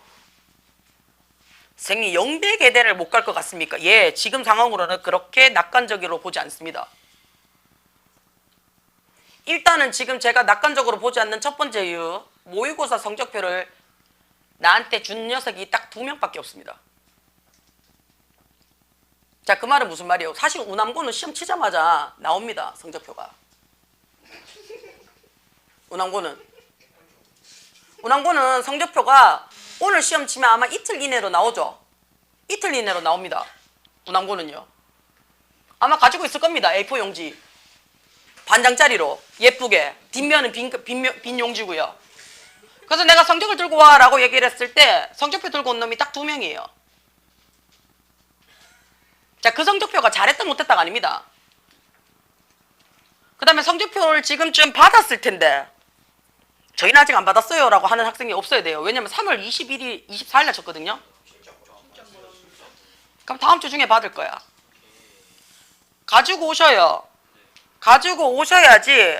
선생님, 영대, 계대를 못 갈 것 같습니까? 예, 지금 상황으로는 그렇게 낙관적으로 보지 않습니다. 일단은 지금 제가 낙관적으로 보지 않는 첫 번째 이유, 모의고사 성적표를 나한테 준 녀석이 딱 2명밖에 없습니다. 자, 그 말은 무슨 말이에요? 사실 우남고는 시험 치자마자 나옵니다, 성적표가. 운항고는 성적표가 오늘 시험 치면 아마 이틀 이내로 나오죠. 이틀 이내로 나옵니다. 운항고는요. 아마 가지고 있을 겁니다. A4 용지. 반장짜리로 예쁘게. 뒷면은 빈 용지고요. 그래서 내가 성적을 들고 와라고 얘기를 했을 때 성적표 들고 온 놈이 딱 2명이에요. 자, 그 성적표가 잘했다 못했다가 아닙니다. 그 다음에 성적표를 지금쯤 받았을 텐데 저희는 아직 안 받았어요 라고 하는 학생이 없어야 돼요. 왜냐면 3월 21일, 24일 날 쳤거든요. 그럼 다음 주 중에 받을 거야. 가지고 오셔요. 가지고 오셔야지.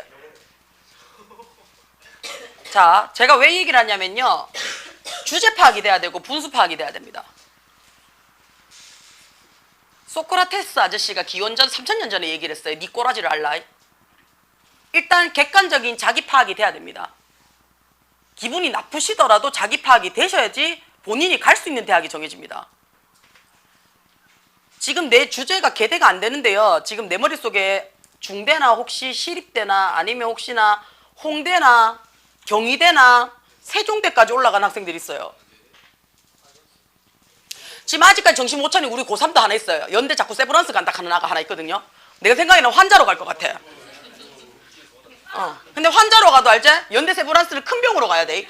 자, 제가 왜 얘기를 하냐면요. 주제 파악이 돼야 되고 분수 파악이 돼야 됩니다. 소크라테스 아저씨가 기원전 3000년 전에 얘기를 했어요. 니 꼬라지를 알라. 일단 객관적인 자기 파악이 돼야 됩니다. 기분이 나쁘시더라도 자기 파악이 되셔야지 본인이 갈 수 있는 대학이 정해집니다. 지금 내 주제가 계대가 안 되는데요. 지금 내 머릿속에 중대나 혹시 시립대나 아니면 혹시나 홍대나 경희대나 세종대까지 올라간 학생들이 있어요. 지금 아직까지 정신 못 차린 우리 고3도 하나 있어요. 연대 자꾸 세브란스 간다 하는 아가 하나 있거든요. 내가 생각에는 환자로 갈 것 같아. 근데 환자로 가도 알지? 연대 세브란스를 큰 병으로 가야 돼.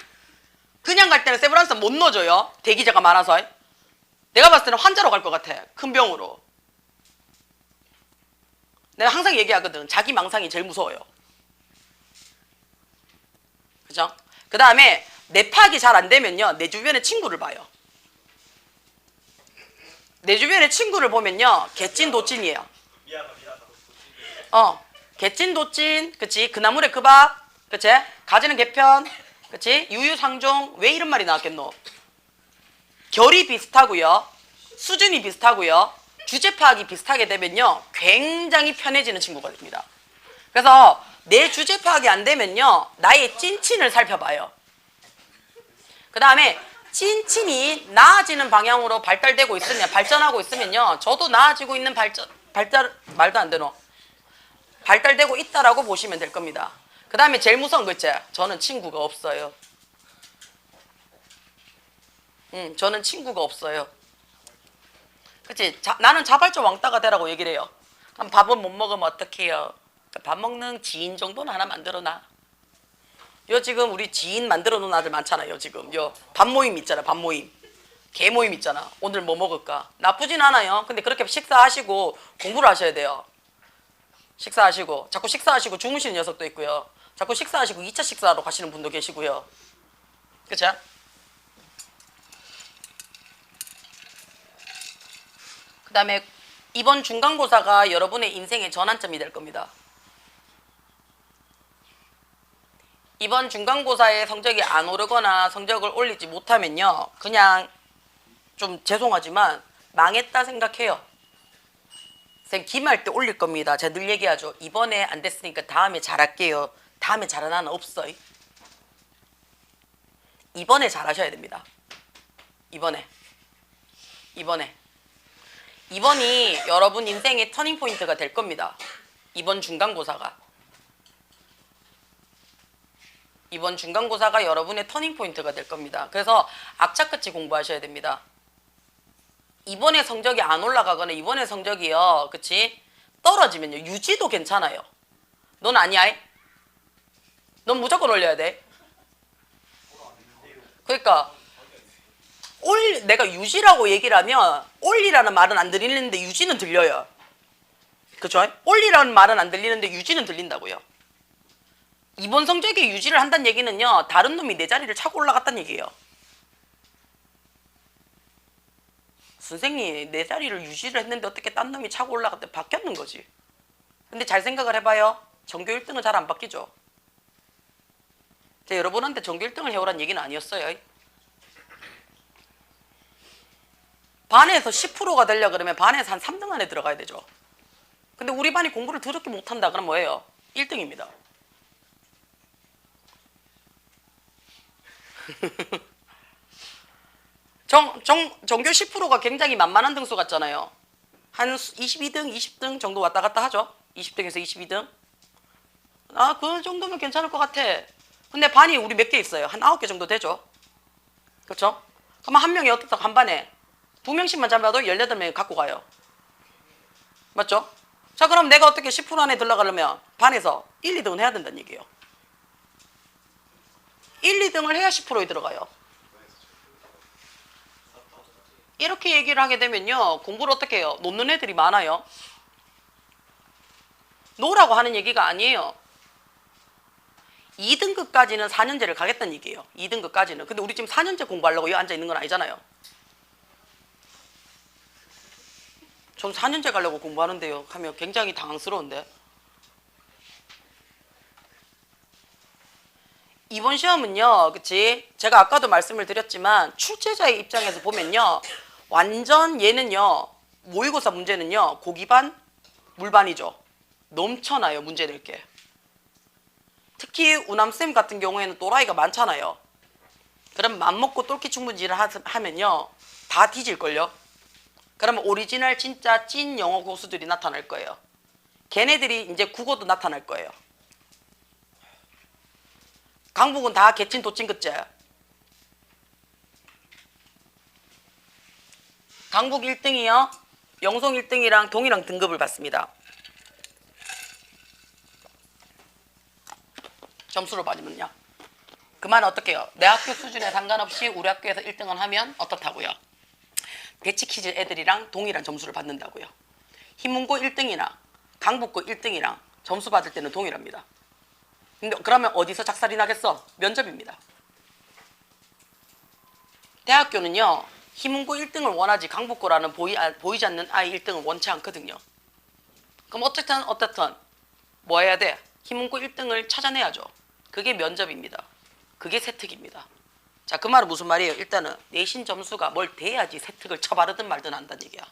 그냥 갈 때는 세브란스 못 넣어줘요. 대기자가 많아서. 내가 봤을 때는 환자로 갈 것 같아. 큰 병으로. 내가 항상 얘기하거든. 자기 망상이 제일 무서워요. 그죠? 그 다음에 내 파악이 잘 안 되면요. 내 주변의 친구를 봐요. 내 주변의 친구를 보면요. 개찐도찐이에요. 개찐도찐, 그치? 그 나물에 그 밥, 그치? 가지는 개편, 그치? 유유상종. 왜 이런 말이 나왔겠노? 결이 비슷하고요, 수준이 비슷하고요, 주제 파악이 비슷하게 되면요 굉장히 편해지는 친구가 됩니다. 그래서 내 주제 파악이 안 되면요 나의 찐친을 살펴봐요. 그 다음에 찐친이 나아지는 방향으로 발달되고 있으면, 발전하고 있으면요 저도 나아지고 있는 말도 안 되노, 발달되고 있다라고 보시면 될 겁니다. 그 다음에 제일 무서운 거 있지? 저는 친구가 없어요. 저는 친구가 없어요. 그치? 나는 자발적 왕따가 되라고 얘기를 해요. 그럼 밥은 못 먹으면 어떡해요? 밥 먹는 지인 정도는 하나 만들어놔. 요 지금 우리 지인 만들어 놓은 아들 많잖아요. 지금 요 밥 모임 있잖아. 밥 모임. 개 모임 있잖아. 오늘 뭐 먹을까? 나쁘진 않아요. 근데 그렇게 식사하시고 공부를 하셔야 돼요. 식사하시고 자꾸 식사하시고 주무시는 녀석도 있고요. 자꾸 식사하시고 2차 식사하러 가시는 분도 계시고요. 그쵸? 그 다음에 이번 중간고사가 여러분의 인생의 전환점이 될 겁니다. 이번 중간고사에 성적이 안 오르거나 성적을 올리지 못하면요 그냥 좀 죄송하지만 망했다 생각해요. 선생님 기말 때 올릴 겁니다. 제가 늘 얘기하죠. 이번에 안 됐으니까 다음에 잘할게요. 다음에 잘하는 하나 없어. 이번에 잘하셔야 됩니다. 이번이 여러분 인생의 터닝포인트가 될 겁니다. 이번 중간고사가 여러분의 터닝포인트가 될 겁니다. 그래서 악착같이 공부하셔야 됩니다. 이번에 성적이 안 올라가거나 이번에 성적이요, 그치? 떨어지면요 유지도 괜찮아요. 넌 아니야? 넌 무조건 올려야 돼. 그러니까 내가 유지라고 얘기를 하면 올리라는 말은 안 들리는데 유지는 들려요. 그쵸? 올리라는 말은 안 들리는데 유지는 들린다고요. 이번 성적에 유지를 한다는 얘기는요 다른 놈이 내 자리를 차고 올라갔다는 얘기예요. 선생님 내 자리를 유지를 했는데 어떻게 딴 놈이 차고 올라갔대? 바뀌었는 거지. 근데 잘 생각을 해봐요. 전교 1등은 잘 안 바뀌죠. 제가 여러분한테 전교 1등을 해오란 얘기는 아니었어요. 반에서 10%가 되려 그러면 반에서 한 3등 안에 들어가야 되죠. 근데 우리 반이 공부를 더럽게 못한다 그럼 뭐예요? 1등입니다. 전교 10%가 굉장히 만만한 등수 같잖아요. 한 22등, 20등 정도 왔다 갔다 하죠. 20등에서 22등. 그 정도면 괜찮을 것 같아. 근데 반이 우리 몇 개 있어요? 한 9개 정도 되죠. 그렇죠? 그러면 한 명이 어떻다? 한 반에 2명씩만 잡아도 18명이 갖고 가요. 맞죠? 자, 그럼 내가 어떻게 10% 안에 들어가려면 반에서 1, 2등은 해야 된다는 얘기예요. 1, 2등을 해야 10%에 들어가요. 이렇게 얘기를 하게 되면요 공부를 어떻게 해요? 놓는 애들이 많아요. 놓으라고 하는 얘기가 아니에요. 2등급까지는 4년제를 가겠다는 얘기예요. 2등급까지는. 근데 우리 지금 4년제 공부하려고 여기 앉아 있는 건 아니잖아요. 전 4년제 가려고 공부하는데요 하면 굉장히 당황스러운데. 이번 시험은요, 그치? 제가 아까도 말씀을 드렸지만 출제자의 입장에서 보면요 완전 얘는요 모의고사 문제는요 고기반 물반이죠. 넘쳐나요 문제 낼 게. 특히 우남쌤 같은 경우에는 또라이가 많잖아요. 그럼 맘먹고 똘끼 충분지를 하면요 다 뒤질걸요. 그러면 오리지널 진짜 찐 영어 고수들이 나타날 거예요. 걔네들이 이제 국어도 나타날 거예요. 강북은 다 개친 도친 끝째. 강북 1등이요 영송 1등이랑 동이랑 등급을 받습니다. 점수로 받으면요. 그 말은 어떻게 해요? 내 학교 수준에 상관없이 우리 학교에서 1등을 하면 어떻다고요? 배치키즈 애들이랑 동일한 점수를 받는다고요. 희문고 1등이나 강북고 1등이랑 점수 받을 때는 동일합니다. 근데 그러면 어디서 작살이 나겠어? 면접입니다. 대학교는요 희문고 1등을 원하지 강북고라는 보이지 않는 아이 1등을 원치 않거든요. 그럼 어쨌든 뭐 해야 돼? 희문고 1등을 찾아내야죠. 그게 면접입니다. 그게 세특입니다. 자, 그 말은 무슨 말이에요? 일단은 내신 점수가 뭘 돼야지 세특을 쳐바르든 말든 한다는 얘기야.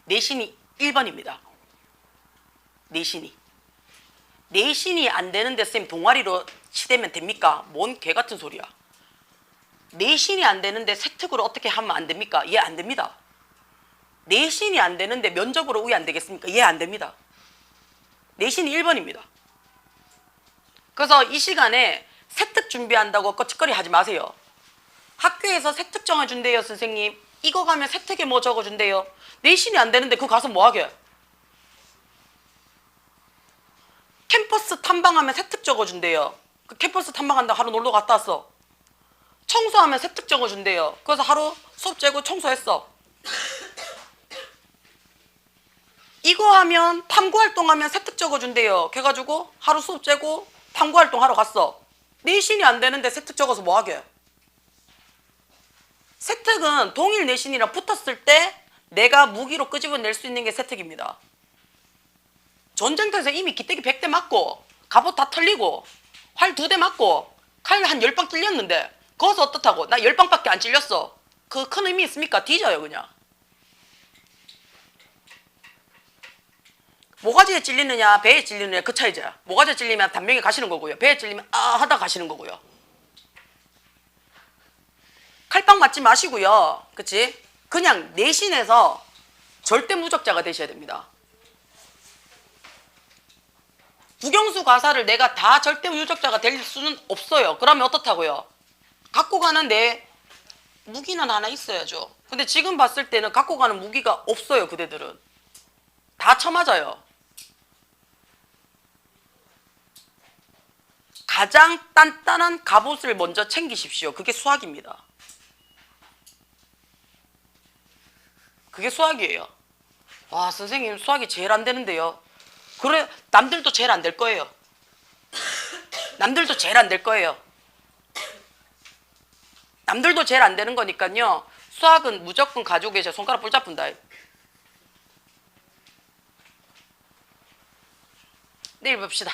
내신이 1번입니다. 내신이 안 되는데 쌤 동아리로 치대면 됩니까? 뭔 개 같은 소리야. 내신이 안 되는데 세특으로 어떻게 하면 안 됩니까? 예, 안 됩니다. 내신이 안 되는데 면접으로 왜 안 되겠습니까? 예, 안 됩니다. 내신이 1번입니다. 그래서 이 시간에 세특 준비한다고 꺼치거리 하지 마세요. 학교에서 세특 정해준대요, 선생님. 이거 가면 세특에 뭐 적어준대요. 내신이 안 되는데 그거 가서 뭐 하게? 캠퍼스 탐방하면 세특 적어준대요. 그 캠퍼스 탐방한다 하루 놀러 갔다 왔어. 청소하면 세특 적어준대요. 그래서 하루 수업 재고 청소했어. 이거 하면 탐구활동하면 세특 적어준대요. 그래가지고 하루 수업 재고 탐구활동 하러 갔어. 내신이 안 되는데 세특 적어서 뭐 하게? 세특은 동일 내신이랑 붙었을 때 내가 무기로 끄집어낼 수 있는 게 세특입니다. 전쟁터에서 이미 기대기 100대 맞고 갑옷 다 털리고 활 2대 맞고 칼 한 10방 뚫렸는데 거기서 어떻다고? 나 10방밖에 안 찔렸어. 그 큰 의미 있습니까? 뒤져요 그냥. 모가지에 찔리느냐 배에 찔리느냐 그 차이죠. 모가지에 찔리면 단명에 가시는 거고요. 배에 찔리면 아 하다 가시는 거고요. 칼빵 맞지 마시고요. 그치? 그냥 내신에서 절대 무적자가 되셔야 됩니다. 국영수 가사를 내가 다 절대 무적자가 될 수는 없어요. 그러면 어떻다고요? 갖고 가는 내 무기는 하나 있어야죠. 근데 지금 봤을 때는 갖고 가는 무기가 없어요. 그대들은 다 쳐맞아요. 가장 단단한 갑옷을 먼저 챙기십시오. 그게 수학입니다. 그게 수학이에요. 와, 선생님 수학이 제일 안 되는데요. 그래, 남들도 제일 안 될 거예요. 남들도 제일 안 될 거예요. 남들도 제일 안 되는 거니까요. 수학은 무조건 가지고 계셔. 손가락 붙잡은다. 내일 봅시다.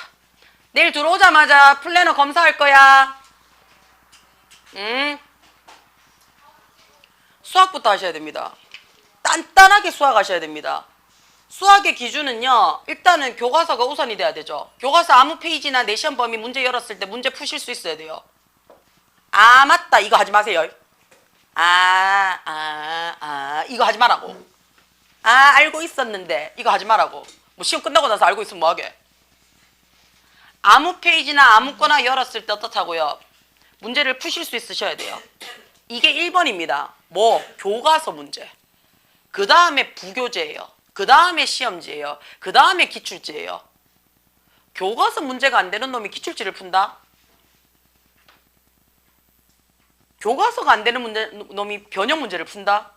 내일 들어오자마자 플래너 검사할 거야. 응? 수학부터 하셔야 됩니다. 단단하게 수학하셔야 됩니다. 수학의 기준은요. 일단은 교과서가 우선이 돼야 되죠. 교과서 아무 페이지나 내 시험 범위 문제 열었을 때 문제 푸실 수 있어야 돼요. 아 맞다 이거 하지 마세요. 이거 하지 말라고. 아 알고 있었는데 이거 하지 말라고. 뭐 시험 끝나고 나서 알고 있으면 뭐하게. 아무 페이지나 아무거나 열었을 때 어떻다고요? 문제를 푸실 수 있으셔야 돼요. 이게 1번입니다. 뭐? 교과서 문제. 그 다음에 부교재예요. 그 다음에 시험지예요. 그 다음에 기출지예요. 교과서 문제가 안 되는 놈이 기출지를 푼다? 교과서가 안 되는 놈이 변형 문제를 푼다?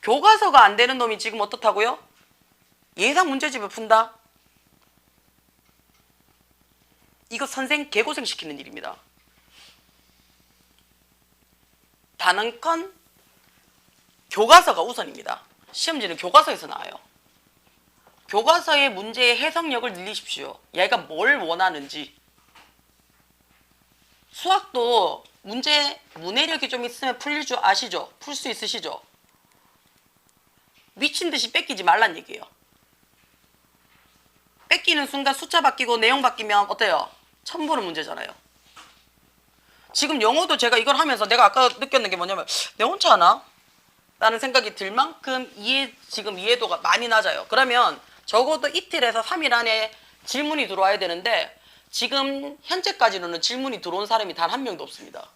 교과서가 안 되는 놈이 지금 어떻다고요? 예상 문제집을 푼다? 이거 선생 개고생 시키는 일입니다. 단언컨 교과서가 우선입니다. 시험지는 교과서에서 나와요. 교과서의 문제의 해석력을 늘리십시오. 얘가 뭘 원하는지. 수학도 문제 문해력이 좀 있으면 풀릴 줄 아시죠? 풀 수 있으시죠? 미친 듯이 뺏기지 말란 얘기예요. 뺏기는 순간 숫자 바뀌고 내용 바뀌면 어때요? 처음 보는 문제잖아요. 지금 영어도 제가 이걸 하면서 내가 아까 느꼈는 게 뭐냐면 내 혼자 하나? 라는 생각이 들 만큼 지금 이해도가 많이 낮아요. 그러면 적어도 이틀에서 3일 안에 질문이 들어와야 되는데 지금 현재까지는 질문이 들어온 사람이 단 한 명도 없습니다.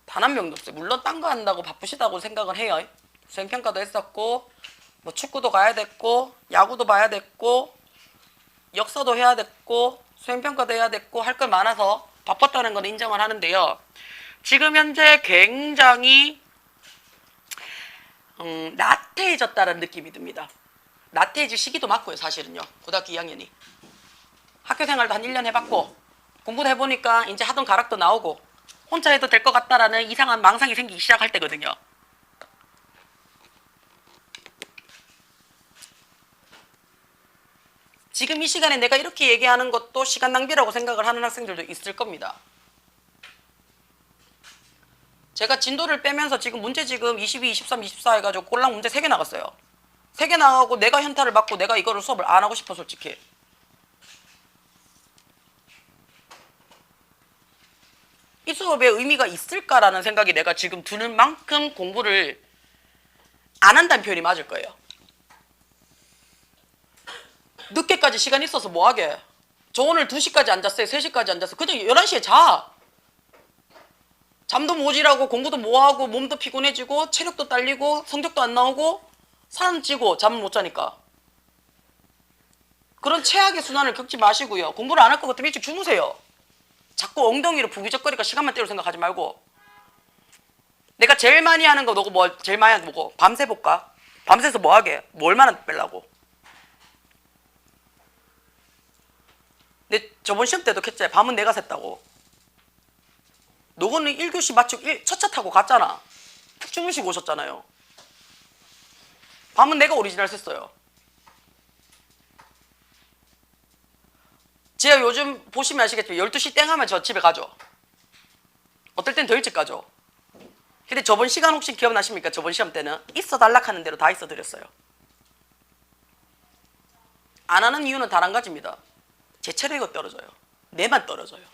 단 한 명도 없어요. 물론 딴 거 한다고 바쁘시다고 생각을 해요. 수행평가도 했었고 뭐 축구도 가야 됐고 야구도 봐야 됐고 역사도 해야 됐고 수행평가도 해야 됐고 할 걸 많아서 바빴다는 건 인정을 하는데요. 지금 현재 굉장히 나태해졌다는 느낌이 듭니다. 나태해질 시기도 맞고요. 사실은요. 고등학교 2학년이. 학교 생활도 한 1년 해봤고 공부도 해보니까 이제 하던 가락도 나오고 혼자 해도 될 것 같다라는 이상한 망상이 생기기 시작할 때거든요. 지금 이 시간에 내가 이렇게 얘기하는 것도 시간 낭비라고 생각을 하는 학생들도 있을 겁니다. 제가 진도를 빼면서 지금 문제 지금 22, 23, 24 해가지고 꼴랑 문제 3개 나갔어요. 3개 나가고 내가 현타를 받고 내가 이거를 수업을 안 하고 싶어 솔직히. 이 수업에 의미가 있을까라는 생각이 내가 지금 드는 만큼 공부를 안 한다는 표현이 맞을 거예요. 늦게까지 시간 있어서 뭐하게. 저 오늘 2시까지 앉았어요. 3시까지 앉았어. 그냥 11시에 자. 잠도 모질하고 공부도 뭐하고 몸도 피곤해지고 체력도 딸리고 성적도 안 나오고 사람 찌고 잠을 못 자니까. 그런 최악의 순환을 겪지 마시고요. 공부를 안 할 것 같으면 일찍 주무세요. 자꾸 엉덩이로 부기적거리니까 시간만 때려 생각하지 말고. 내가 제일 많이 하는 거 너고 뭐 제일 많이 하는 거 뭐고? 밤새 볼까? 밤새서 뭐하게? 뭐 얼마나 빼려고? 근데 저번 시험 때도 했잖아요. 밤은 내가 샜다고. 너거는 1교시 마치고 첫차 타고 갔잖아. 푹 주무시고 오셨잖아요. 밤은 내가 오리지널 샜어요. 제가 요즘 보시면 아시겠지만 12시 땡 하면 저 집에 가죠. 어떨 땐 더 일찍 가죠. 근데 저번 시간 혹시 기억나십니까? 저번 시험 때는 있어 달락 하는 대로 다 있어 드렸어요. 안 하는 이유는 단 한 가지입니다. 제 체력이 떨어져요. 내만 떨어져요.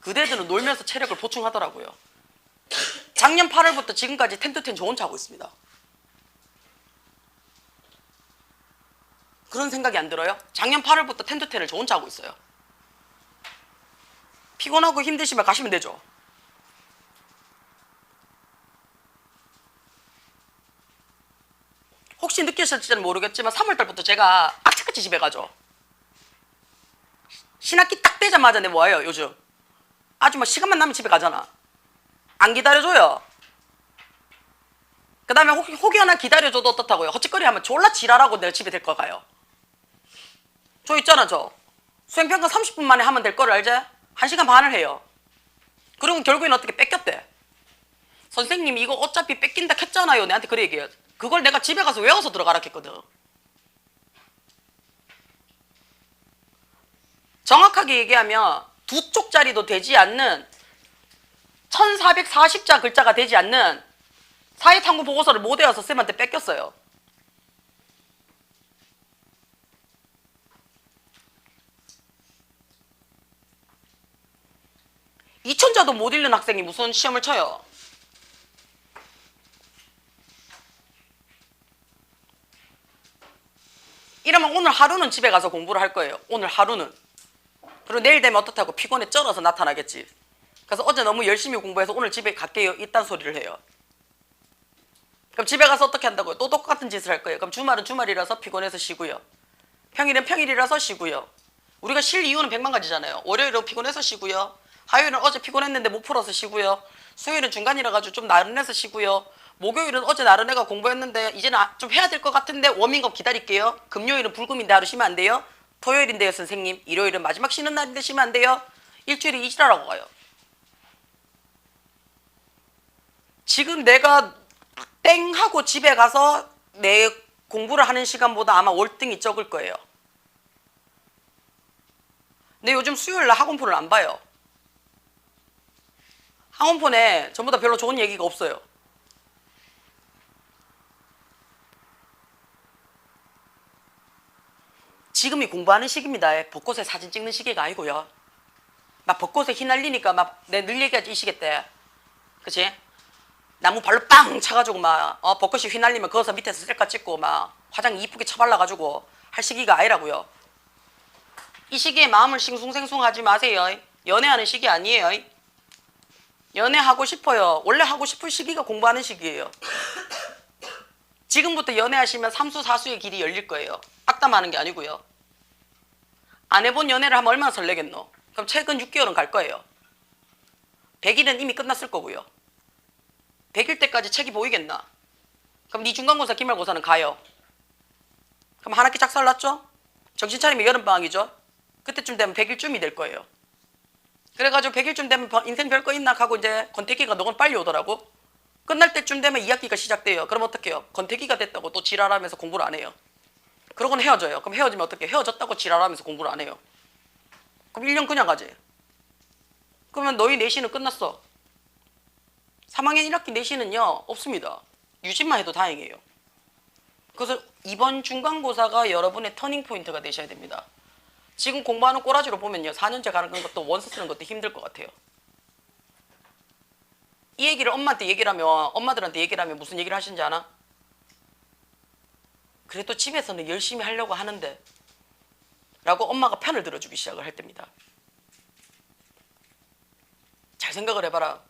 그대들은 놀면서 체력을 보충하더라고요. 작년 8월부터 지금까지 10-10 좋은 차 하고 있습니다. 그런 생각이 안 들어요? 작년 8월부터 10-10을 좋은 차 하고 있어요. 피곤하고 힘드시면 가시면 되죠. 혹시 느끼셨을지는 모르겠지만 3월달부터 제가 악착같이 집에 가죠. 신학기 딱 되자마자 내 뭐예요 요즘? 아주 뭐 시간만 나면 집에 가잖아. 안 기다려줘요. 그 다음에 혹여 하나 기다려줘도 어떻다고요? 헛짓거리 하면 졸라 지랄하고 내가 집에 될 거 가요. 저 있잖아 저. 수행평가 30분 만에 하면 될 거를 알지? 1시간 반을 해요. 그리고 결국엔 어떻게 뺏겼대. 선생님 이거 어차피 뺏긴다 했잖아요. 내한테 그래 얘기해요. 그걸 내가 집에 가서 외워서 들어가라 했거든. 정확하게 얘기하면 2쪽짜리도 되지 않는 1440자 글자가 되지 않는 사회탐구 보고서를 못 외워서 쌤한테 뺏겼어요. 이천자도 못 읽는 학생이 무슨 시험을 쳐요. 이러면 오늘 하루는 집에 가서 공부를 할 거예요. 오늘 하루는. 그리고 내일 되면 어떻다고 피곤에 쩔어서 나타나겠지. 그래서 어제 너무 열심히 공부해서 오늘 집에 갈게요. 이딴 소리를 해요. 그럼 집에 가서 어떻게 한다고요? 또 똑같은 짓을 할 거예요. 그럼 주말은 주말이라서 피곤해서 쉬고요. 평일은 평일이라서 쉬고요. 우리가 쉴 이유는 100만 가지잖아요. 월요일은 피곤해서 쉬고요. 화요일은 어제 피곤했는데 못 풀어서 쉬고요. 수요일은 중간이라 가지고 좀 나른해서 쉬고요. 목요일은 어제 나른해가 공부했는데 이제는 좀 해야 될 것 같은데 워밍업 기다릴게요. 금요일은 불금인데 하루 쉬면 안 돼요. 토요일인데요 선생님. 일요일은 마지막 쉬는 날인데 쉬면 안 돼요. 일주일이 이지라라고 가요. 지금 내가 땡 하고 집에 가서 내 공부를 하는 시간보다 아마 월등히 적을 거예요. 근데 요즘 수요일 날 학원폰을 안 봐요. 학원폰에 전부 다 별로 좋은 얘기가 없어요. 지금이 공부하는 시기입니다. 벚꽃에 사진 찍는 시기가 아니고요. 막 벚꽃에 휘날리니까 막 내 늘 얘기하지 이 시기 때. 그치? 나무 발로 빵 차가지고 막 벚꽃이 휘날리면 거기서 밑에서 셀카 찍고 막 화장 이쁘게 쳐발라가지고 할 시기가 아니라고요. 이 시기에 마음을 싱숭생숭하지 마세요. 연애하는 시기 아니에요. 연애하고 싶어요. 원래 하고 싶은 시기가 공부하는 시기예요. 지금부터 연애하시면 삼수 사수의 길이 열릴 거예요. 악담하는 게 아니고요. 안 해본 연애를 하면 얼마나 설레겠노? 그럼 최근 6개월은 갈 거예요. 100일은 이미 끝났을 거고요. 100일 때까지 책이 보이겠나? 그럼 네 중간고사 기말고사는 가요. 그럼 한 학기 작살났죠? 정신 차리면 여름방학이죠? 그때쯤 되면 100일쯤이 될 거예요. 그래가지고 100일쯤 되면 인생 별거 있나 하고 이제 권태기가 너무 빨리 오더라고. 끝날 때쯤 되면 2학기가 시작돼요. 그럼 어떡해요? 권태기가 됐다고 또 지랄하면서 공부를 안 해요. 그러고는 헤어져요. 그럼 헤어지면 어떻게? 헤어졌다고 지랄하면서 공부를 안 해요. 그럼 1년 그냥 가지. 그러면 너희 내신은 끝났어. 3학년 1학기 내신은요 없습니다. 유심만 해도 다행이에요. 그래서 이번 중간고사가 여러분의 터닝포인트가 되셔야 됩니다. 지금 공부하는 꼬라지로 보면요 4년제 가는 것도 원서 쓰는 것도 힘들 것 같아요. 이 얘기를 엄마한테 얘기를 하면 엄마들한테 얘기를 하면 무슨 얘기를 하시는지 아나? 그래도 집에서는 열심히 하려고 하는데 라고 엄마가 편을 들어주기 시작을 할 때입니다. 잘 생각을 해봐라.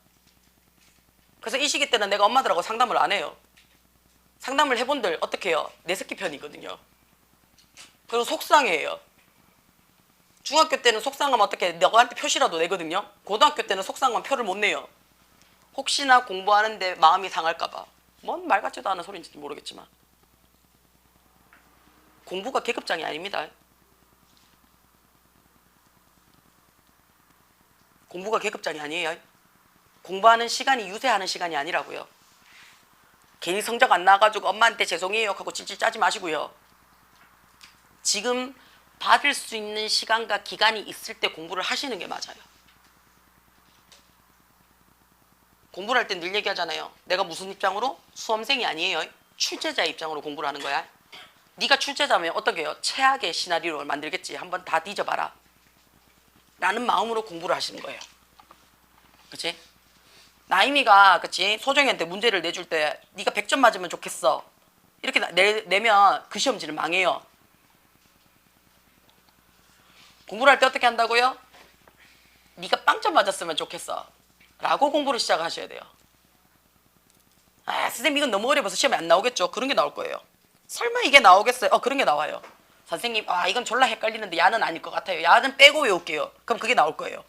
그래서 이 시기 때는 내가 엄마들하고 상담을 안 해요. 상담을 해본들 어떻게 해요? 내 새끼 편이거든요. 그리고 속상해요. 중학교 때는 속상하면 어떻게 해? 너한테 표시라도 내거든요. 고등학교 때는 속상하면 표를 못 내요. 혹시나 공부하는데 마음이 상할까봐. 뭔 말 같지도 않은 소리인지 모르겠지만 공부가 계급장이 아닙니다. 공부가 계급장이 아니에요. 공부하는 시간이 유세하는 시간이 아니라고요. 괜히 성적 안 나와가지고 엄마한테 죄송해요 하고 찔찔 짜지 마시고요. 지금 받을 수 있는 시간과 기간이 있을 때 공부를 하시는 게 맞아요. 공부를 할 때 늘 얘기하잖아요. 내가 무슨 입장으로? 수험생이 아니에요. 출제자 입장으로 공부를 하는 거야. 네가 출제자면 어떻게 해요? 최악의 시나리오를 만들겠지. 한번 다 뒤져봐라. 라는 마음으로 공부를 하시는 거예요. 그치? 나임이가 그치? 소정이한테 문제를 내줄 때 네가 100점 맞으면 좋겠어. 이렇게 내면 그 시험지를 망해요. 공부를 할 때 어떻게 한다고요? 네가 빵점 맞았으면 좋겠어. 라고 공부를 시작하셔야 돼요. 아, 선생님 이건 너무 어려워서 시험에 안 나오겠죠? 그런 게 나올 거예요. 설마 이게 나오겠어요? 그런 게 나와요. 선생님, 아, 이건 졸라 헷갈리는데 야는 아닐 것 같아요. 야는 빼고 외울게요. 그럼 그게 나올 거예요.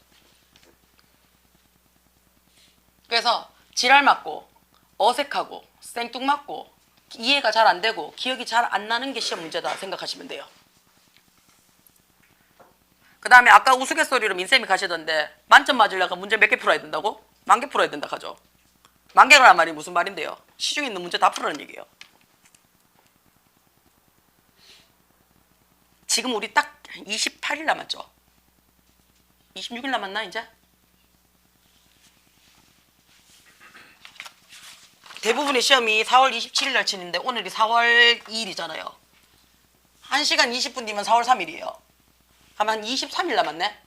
그래서 지랄 맞고 어색하고 생뚱맞고 이해가 잘 안 되고 기억이 잘 안 나는 게 시험 문제다 생각하시면 돼요. 그 다음에 아까 우스갯소리로 민쌤이 가시던데 만점 맞으려고 문제 몇 개 풀어야 된다고? 10,000개 풀어야 된다 하죠. 10,000개라는 말이 무슨 말인데요? 시중에 있는 문제 다 풀으라는 얘기예요. 지금 우리 딱 28일 남았죠? 26일 남았나 이제? 대부분의 시험이 4월 27일 날 치는데 오늘이 4월 2일이잖아요. 1시간 20분 뒤면 4월 3일이에요. 그럼 한 23일 남았네?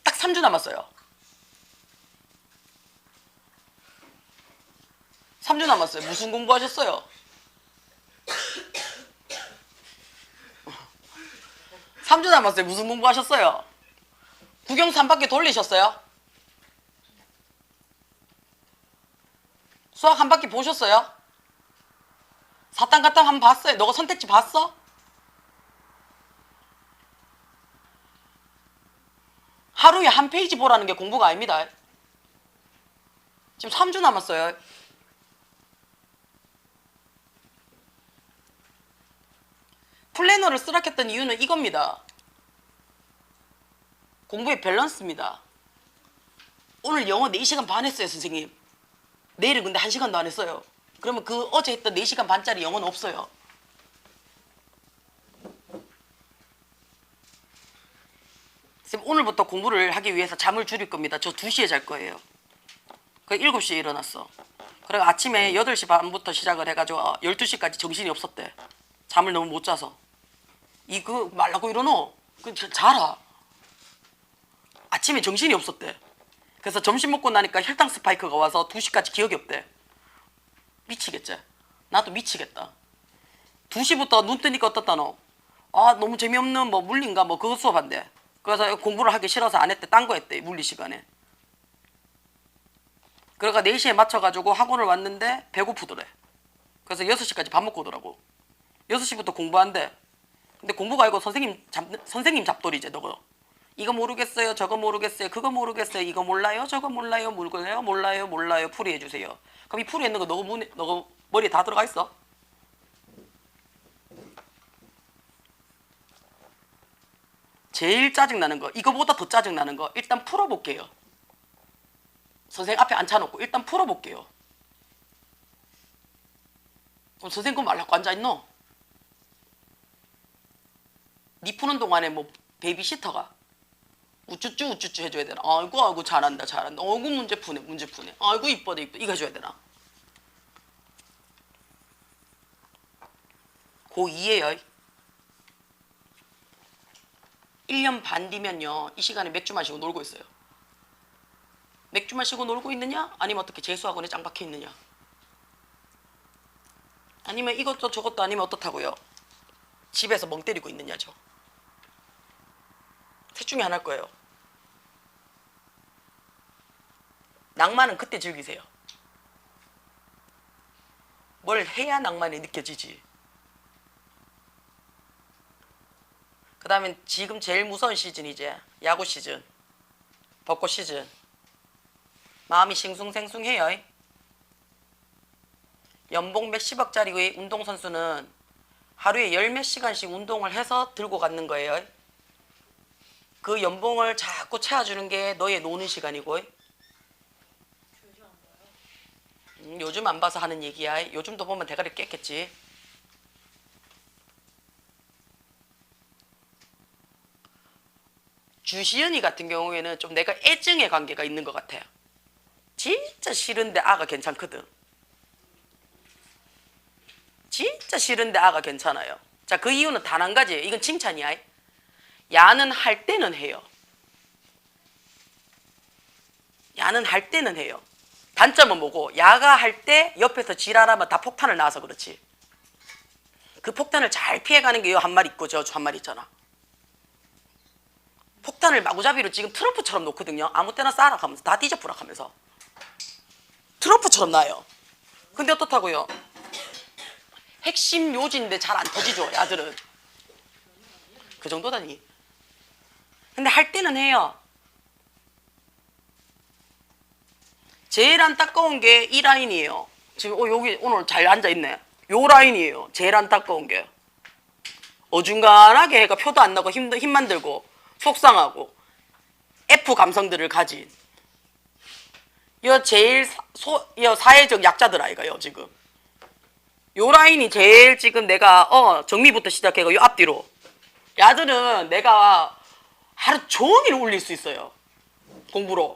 딱 3주 남았어요. 3주 남았어요. 무슨 공부하셨어요? 3주 남았어요. 무슨 공부하셨어요? 국영수 한 바퀴 돌리셨어요? 수학 한 바퀴 보셨어요? 사탕가탕 한번 봤어요? 너가 선택지 봤어? 하루에 한 페이지 보라는 게 공부가 아닙니다. 지금 3주 남았어요. 플래너를 쓰라켰던 이유는 이겁니다. 공부의 밸런스입니다. 오늘 영어 4시간 반 했어요, 선생님. 내일은 근데 1시간도 안 했어요. 그러면 그 어제 했던 4시간 반짜리 영어는 없어요. 선생님, 오늘부터 공부를 하기 위해서 잠을 줄일 겁니다. 저 2시에 잘 거예요. 그래 7시에 일어났어. 그래 아침에 8시 반부터 시작을 해가지고 12시까지 정신이 없었대. 잠을 너무 못 자서. 이거 말라고 이러노? 그 자라. 아침에 정신이 없었대. 그래서 점심 먹고 나니까 혈당 스파이크가 와서 2시까지 기억이 없대. 미치겠지? 나도 미치겠다. 2시부터 눈 뜨니까 어떻다노? 아 너무 재미없는 뭐 물리인가 뭐 그거 수업한대. 그래서 공부를 하기 싫어서 안 했대. 딴 거 했대 물리 시간에. 그러니까 4시에 맞춰가지고 학원을 왔는데 배고프더래. 그래서 6시까지 밥 먹고 오더라고. 6시부터 공부한대. 근데 공부가 아니고 선생님 잡돌이지 너거. 이거 모르겠어요. 저거 모르겠어요. 그거 모르겠어요. 이거 몰라요. 저거 몰라요. 몰라요. 풀이해 주세요. 그럼 이 풀이했는 거 너 머리에 다 들어가 있어? 제일 짜증나는 거, 이거보다 더 짜증나는 거 일단 풀어볼게요. 선생님 앞에 앉혀놓고 일단 풀어볼게요. 선생님 그거 말라고 앉아있노? 니 푸는 동안에 뭐 베이비시터가 우쭈쭈 우쭈쭈 해줘야 되나? 아이고 아이고 잘한다 잘한다. 어이구 문제 푸네 문제 푸네. 아이고 이뻐다 이뻐. 이거 해줘야 되나? 고2예요. 1년 반 뒤면요. 이 시간에 맥주 마시고 놀고 있어요. 맥주 마시고 놀고 있느냐? 아니면 어떻게 재수학원에 짱 박혀 있느냐? 아니면 이것도 저것도 아니면 어떻다고요? 집에서 멍 때리고 있느냐죠. 셋 중에 하나일 거예요. 낭만은 그때 즐기세요. 뭘 해야 낭만이 느껴지지. 그 다음에 지금 제일 무서운 시즌이 이제 야구 시즌, 벚꽃 시즌. 마음이 싱숭생숭해요. 연봉 몇십억짜리 운동선수는 하루에 열 몇 시간씩 운동을 해서 들고 가는 거예요. 그 연봉을 자꾸 채워주는 게 너의 노는 시간이고. 요즘 안 봐서 하는 얘기야. 요즘도 보면 대가리 깼겠지. 주시은이 같은 경우에는 좀 내가 애증의 관계가 있는 것 같아요. 진짜 싫은데 아가 괜찮거든. 진짜 싫은데 아가 괜찮아요. 자, 그 이유는 단 한 가지예요. 이건 칭찬이야. 야는 할 때는 해요. 야는 할 때는 해요. 단점은 뭐고? 야가 할 때 옆에서 지랄하면 다 폭탄을 놔서 그렇지. 그 폭탄을 잘 피해가는 게 요 한 마리 있고 저 한 마리 있잖아. 폭탄을 마구잡이로 지금 트럼프처럼 놓거든요. 아무 때나 쏴라 하면서 다 뒤져부라 하면서 트럼프처럼 놔요. 근데 어떻다고요? 핵심 요지인데 잘 안 터지죠. 야들은 그 정도다니. 근데 할 때는 해요. 제일 안타까운 게 이 라인이에요. 지금 여기 오늘 잘 앉아있네. 요 라인이에요. 제일 안타까운 게. 어중간하게 해가 표도 안 나고 힘만 들고 속상하고 F 감성들을 가진 요 제일 요 사회적 약자들 아이가요. 지금 요 라인이 제일 지금 내가 정리부터 시작해가 요 앞뒤로 야들은 내가 하루 종일 울릴 수 있어요. 공부로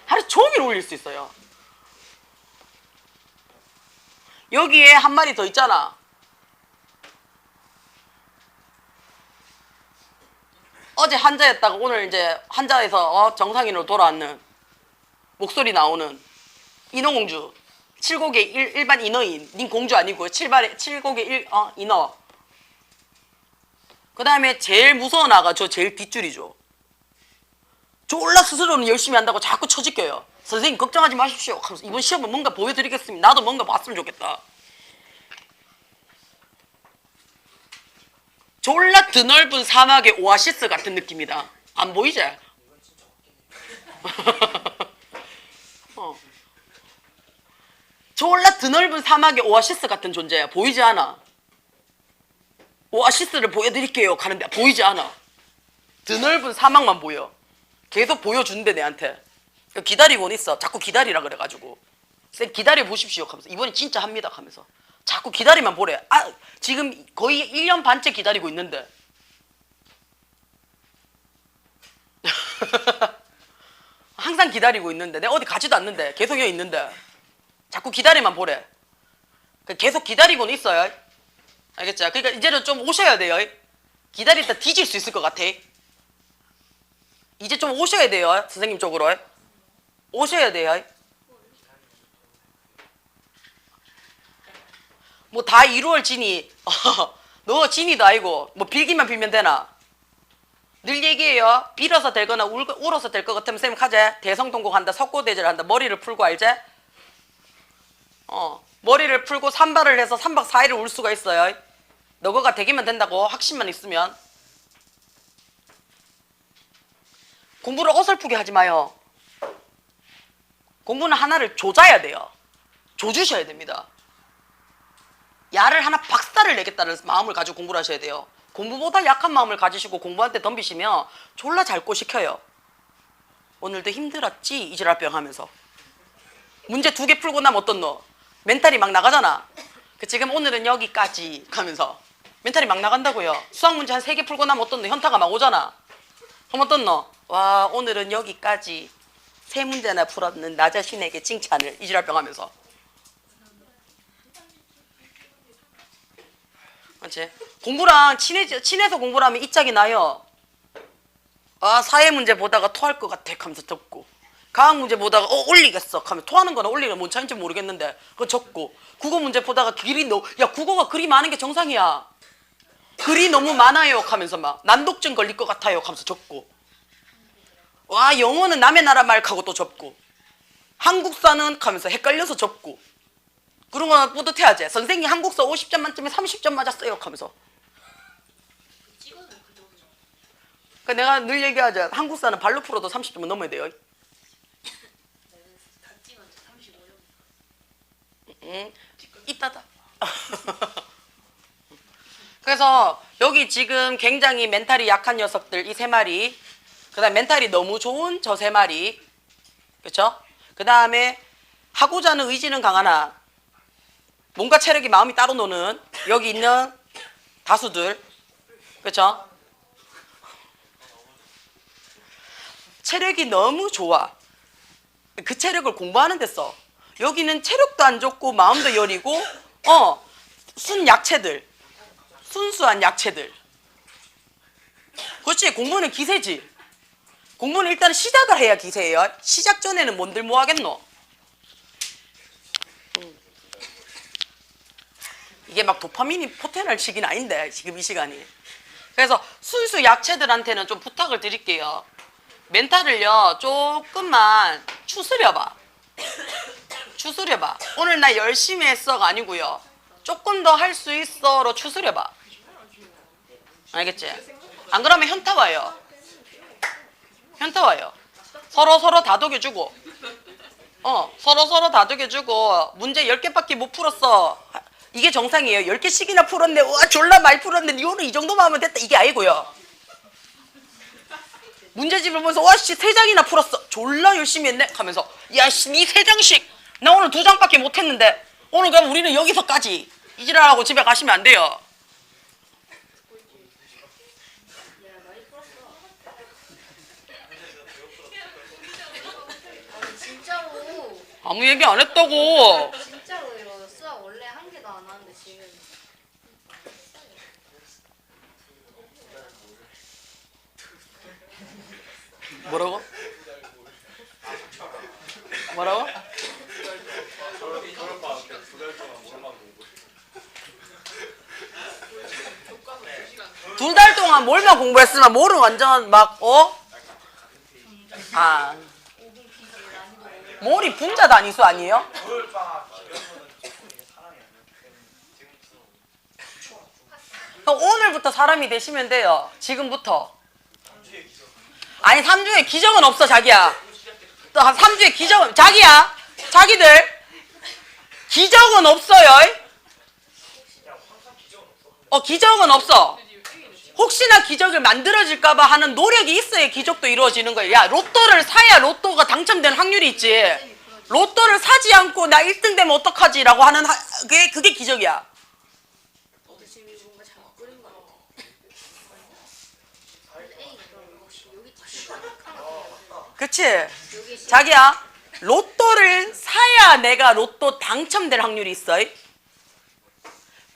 하루 종일 울릴 수 있어요. 여기에 한 마리 더 있잖아. 어제 한자였다가 오늘 이제 한자에서 정상인으로 돌아왔는 목소리 나오는 인어공주. 7곡의 일반 인어인. 닌 공주 아니고요. 7곡의 인어. 그 다음에 제일 무서운 아가 저 제일 뒷줄이죠. 졸라 스스로는 열심히 한다고 자꾸 처지껴요. 선생님 걱정하지 마십시오. 이번 시험은 뭔가 보여드리겠습니다. 나도 뭔가 봤으면 좋겠다. 졸라 드넓은 사막의 오아시스 같은 느낌이다. 안 보이지? 졸라 드넓은 사막의 오아시스 같은 존재야. 보이지 않아? 오아시스를 보여드릴게요 가는데 보이지 않아. 드넓은 사막만 보여. 계속 보여준대 내한테. 기다리고는 있어. 자꾸 기다리라 그래가지고 쌤 기다려 보십시오 하면서 이번엔 진짜 합니다 하면서 자꾸 기다리만 보래. 지금 거의 1년 반째 기다리고 있는데 항상 기다리고 있는데 내가 어디 가지도 않는데 계속 여기 있는데 자꾸 기다리만 보래. 계속 기다리고는 있어요. 알겠죠? 그러니까 이제는 좀 오셔야 돼요. 기다리다 뒤질 수 있을 것 같아. 이제 좀 오셔야 돼요. 선생님 쪽으로 오셔야 돼요. 뭐 다 이루어질 진이 너 진이도 아니고 뭐 빌기만 빌면 되나? 늘 얘기해요. 빌어서 되거나 울어서 될 것 같으면 쌤 가재. 대성통곡한다. 석고대절한다. 머리를 풀고 알지? 머리를 풀고 산발을 해서 3박 4일을 울 수가 있어요. 너거가 되기만 된다고 확신만 있으면. 공부를 어설프게 하지 마요. 공부는 하나를 조져야 돼요. 조주셔야 됩니다. 야를 하나 박살을 내겠다는 마음을 가지고 공부를 하셔야 돼요. 공부보다 약한 마음을 가지시고 공부한테 덤비시면 졸라 잘 꼬시켜요. 오늘도 힘들었지? 이지랄병 하면서 문제 2개 풀고 나면 어떤 너? 멘탈이 막 나가잖아. 그 지금 오늘은 여기까지 하면서 멘탈이 막 나간다고요. 수학 문제 한 3개 풀고 나면 어떻노? 현타가 막 오잖아. 그럼 어떻노? 와, 오늘은 여기까지 3문제나 풀었는 나 자신에게 칭찬을 이지랄병 하면서. 그렇지? 공부랑 친해서 공부를 하면 이 짝이 나요. 아, 사회 문제 보다가 토할 것 같아 하면서 적고, 과학 문제 보다가 올리겠어 하면 토하는 거나 올리는 뭔 차이인지 모르겠는데 그거 적고, 국어 문제 보다가 야, 국어가 글이 많은 게 정상이야. 글이 너무 많아요 하면서 막 난독증 걸릴 것 같아요 하면서 적고, 와, 영어는 남의 나라 말 하고 또 접고, 한국사는 하면서 헷갈려서 접고, 그런 거 뿌듯해야지. 선생님 한국사 50점 만점에 30점 맞았어요 하면서. 그 내가 늘 얘기하자. 한국사는 발로 풀어도 30점은 넘어야 돼요. 응, 이따다. 그래서 여기 지금 굉장히 멘탈이 약한 녀석들 이 3마리, 그 다음에 멘탈이 너무 좋은 저 3마리, 그렇죠? 그 다음에 하고자 하는 의지는 강하나 뭔가 체력이 마음이 따로 노는 여기 있는 다수들, 그렇죠? 체력이 너무 좋아. 그 체력을 공부하는 데 써. 여기는 체력도 안 좋고 마음도 여리고 순약체들, 순수한 약체들. 그렇지. 공부는 기세지. 공부는 일단 시작을 해야 기세예요. 시작 전에는 뭔들 뭐 하겠노? 이게 막 도파민이 포텐할 시기는 아닌데 지금 이 시간이. 그래서 순수 약체들한테는 좀 부탁을 드릴게요. 멘탈을요 조금만 추스려봐. 추스려봐. 오늘 나 열심히 했어가 아니고요, 조금 더 할 수 있어로 추스려봐. 알겠지? 안 그러면 현타 와요. 현타 와요. 서로 다독여주고, 서로 다독여주고, 문제 10개밖에 못 풀었어. 이게 정상이에요. 10개씩이나 풀었네. 와, 졸라 많이 풀었네. 이거는 이 정도만 하면 됐다. 이게 아니고요. 문제집을 보면서 와씨 3장이나 풀었어. 졸라 열심히 했네 하면서, 야씨 니 3장씩, 나 오늘 2장밖에 못했는데 오늘 그럼 우리는 여기서까지 이지랄하고 집에 가시면 안 돼요. 진짜로 아무 얘기 안 했다고. 진짜로요. 수학 원래 한 개도 안 하는데 지금 뭐라고? 뭐라고? 두 달 동안 뭘만 공부했으면 뭐를 완전 막 뭘이 분자 단위수 아니에요? 오늘부터 사람이 되시면 돼요. 지금부터. 아니 3주에 기적은 없어 자기야. 또 3주에 기적은 자기야. 자기들 기적은 없어요. 기적은 없어. 혹시나 기적을 만들어질까봐 하는 노력이 있어야 기적도 이루어지는 거예요. 야, 로또를 사야 로또가 당첨되는 확률이 있지. 로또를 사지 않고 나 1등 되면 어떡하지? 라고 하는 그게 기적이야. 그치? 자기야, 로또를 사야 내가 로또 당첨될 확률이 있어.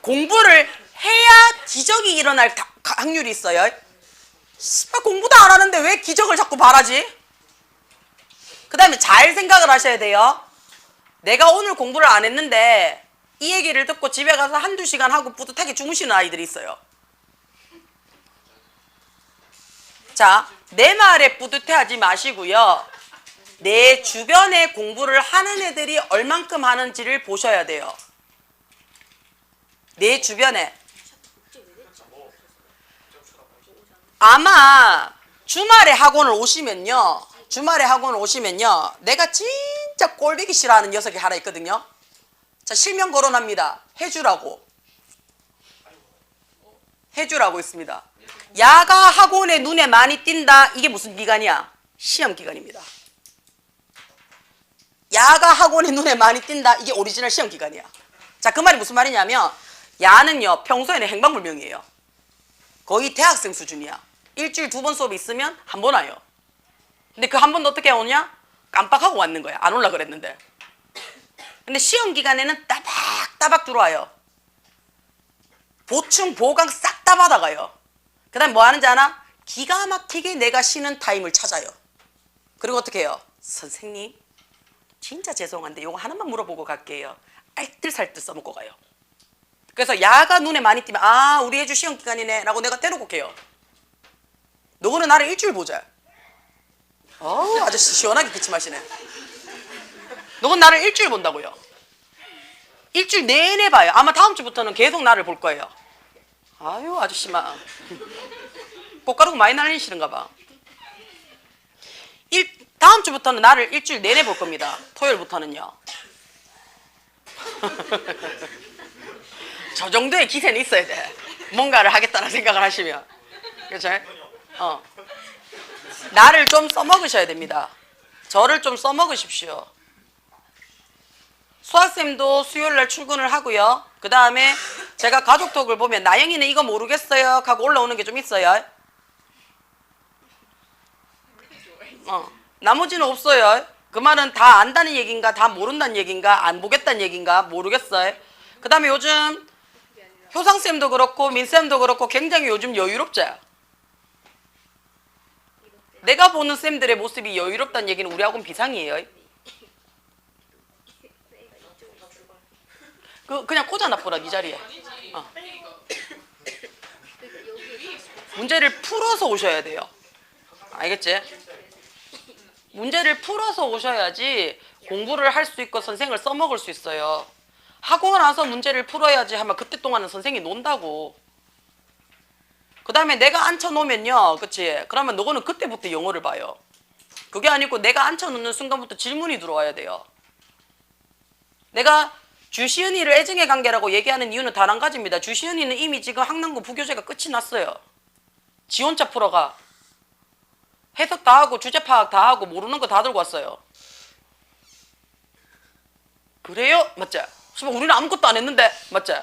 공부를 해야 기적이 일어날 확률이 있어요. 씨발, 공부도 안 하는데 왜 기적을 자꾸 바라지? 그 다음에 잘 생각을 하셔야 돼요. 내가 오늘 공부를 안 했는데 이 얘기를 듣고 집에 가서 1-2시간 하고 뿌듯하게 주무시는 아이들이 있어요. 자, 내 말에 뿌듯해하지 마시고요. 내 주변에 공부를 하는 애들이 얼만큼 하는지를 보셔야 돼요. 내 주변에. 아마 주말에 학원을 오시면요. 내가 진짜 꼴보기 싫어하는 녀석이 하나 있거든요. 자, 실명 거론합니다. 해주라고 있습니다. 야가 학원에 눈에 많이 띈다. 이게 무슨 기간이야? 시험 기간입니다. 야가 학원에 눈에 많이 띈다. 이게 오리지널 시험 기간이야. 자, 그 말이 무슨 말이냐면 야는요 평소에는 행방불명이에요. 거의 대학생 수준이야. 일주일 2번 수업이 있으면 한 번 와요. 근데 그 한 번도 어떻게 오냐? 깜빡하고 왔는 거야. 안 올라 그랬는데. 근데 시험 기간에는 따박따박 들어와요. 보충 보강 싹 다 받아가요. 그 다음에 뭐 하는지 아나? 기가 막히게 내가 쉬는 타임을 찾아요. 그리고 어떻게 해요? 선생님 진짜 죄송한데 이거 하나만 물어보고 갈게요. 알뜰살뜰 써먹고 가요. 그래서 야가 눈에 많이 띄면 아 우리 애주 시험 기간이네 라고 내가 대놓고 해요. 너는 나를 일주일 보자. 어우 아저씨 시원하게 기침하시네. 너는 나를 일주일 본다고요. 일주일 내내 봐요. 아마 다음 주부터는 계속 나를 볼 거예요. 아유 아저씨만 꽃가루가 많이 날리시는가 봐. 다음 주부터는 나를 일주일 내내 볼 겁니다. 토요일부터는요. 저 정도의 기세는 있어야 돼. 뭔가를 하겠다는 생각을 하시면. 그렇죠? 나를 좀 써먹으셔야 됩니다. 저를 좀 써먹으십시오. 수학쌤도 수요일날 출근을 하고요. 그 다음에 제가 가족톡을 보면 나영이는 이거 모르겠어요 하고 올라오는 게 좀 있어요. 나머지는 없어요. 그 말은 다 안다는 얘기인가 다 모른다는 얘기인가 안 보겠다는 얘기인가 모르겠어요. 그 다음에 요즘 효상쌤도 그렇고 민쌤도 그렇고 굉장히 요즘 여유롭죠. 내가 보는 쌤들의 모습이 여유롭다는 얘기는 우리하고는 비상이에요. 그냥 꽂아놔보라 이 자리에. 문제를 풀어서 오셔야 돼요. 알겠지? 문제를 풀어서 오셔야지 공부를 할 수 있고 선생을 써먹을 수 있어요. 하고 나서 문제를 풀어야지 하면 그때 동안은 선생이 논다고. 그 다음에 내가 앉혀놓으면요. 그치? 그러면 너는 그때부터 영어를 봐요. 그게 아니고 내가 앉혀놓는 순간부터 질문이 들어와야 돼요. 내가 주시은이를 애증의 관계라고 얘기하는 이유는 단 한 가지입니다. 주시은이는 이미 지금 학남고 부교재가 끝이 났어요. 지 혼자 풀어가. 해석 다 하고 주제 파악 다 하고 모르는 거 다 들고 왔어요. 그래요? 맞지? 우리는 아무것도 안 했는데 맞지?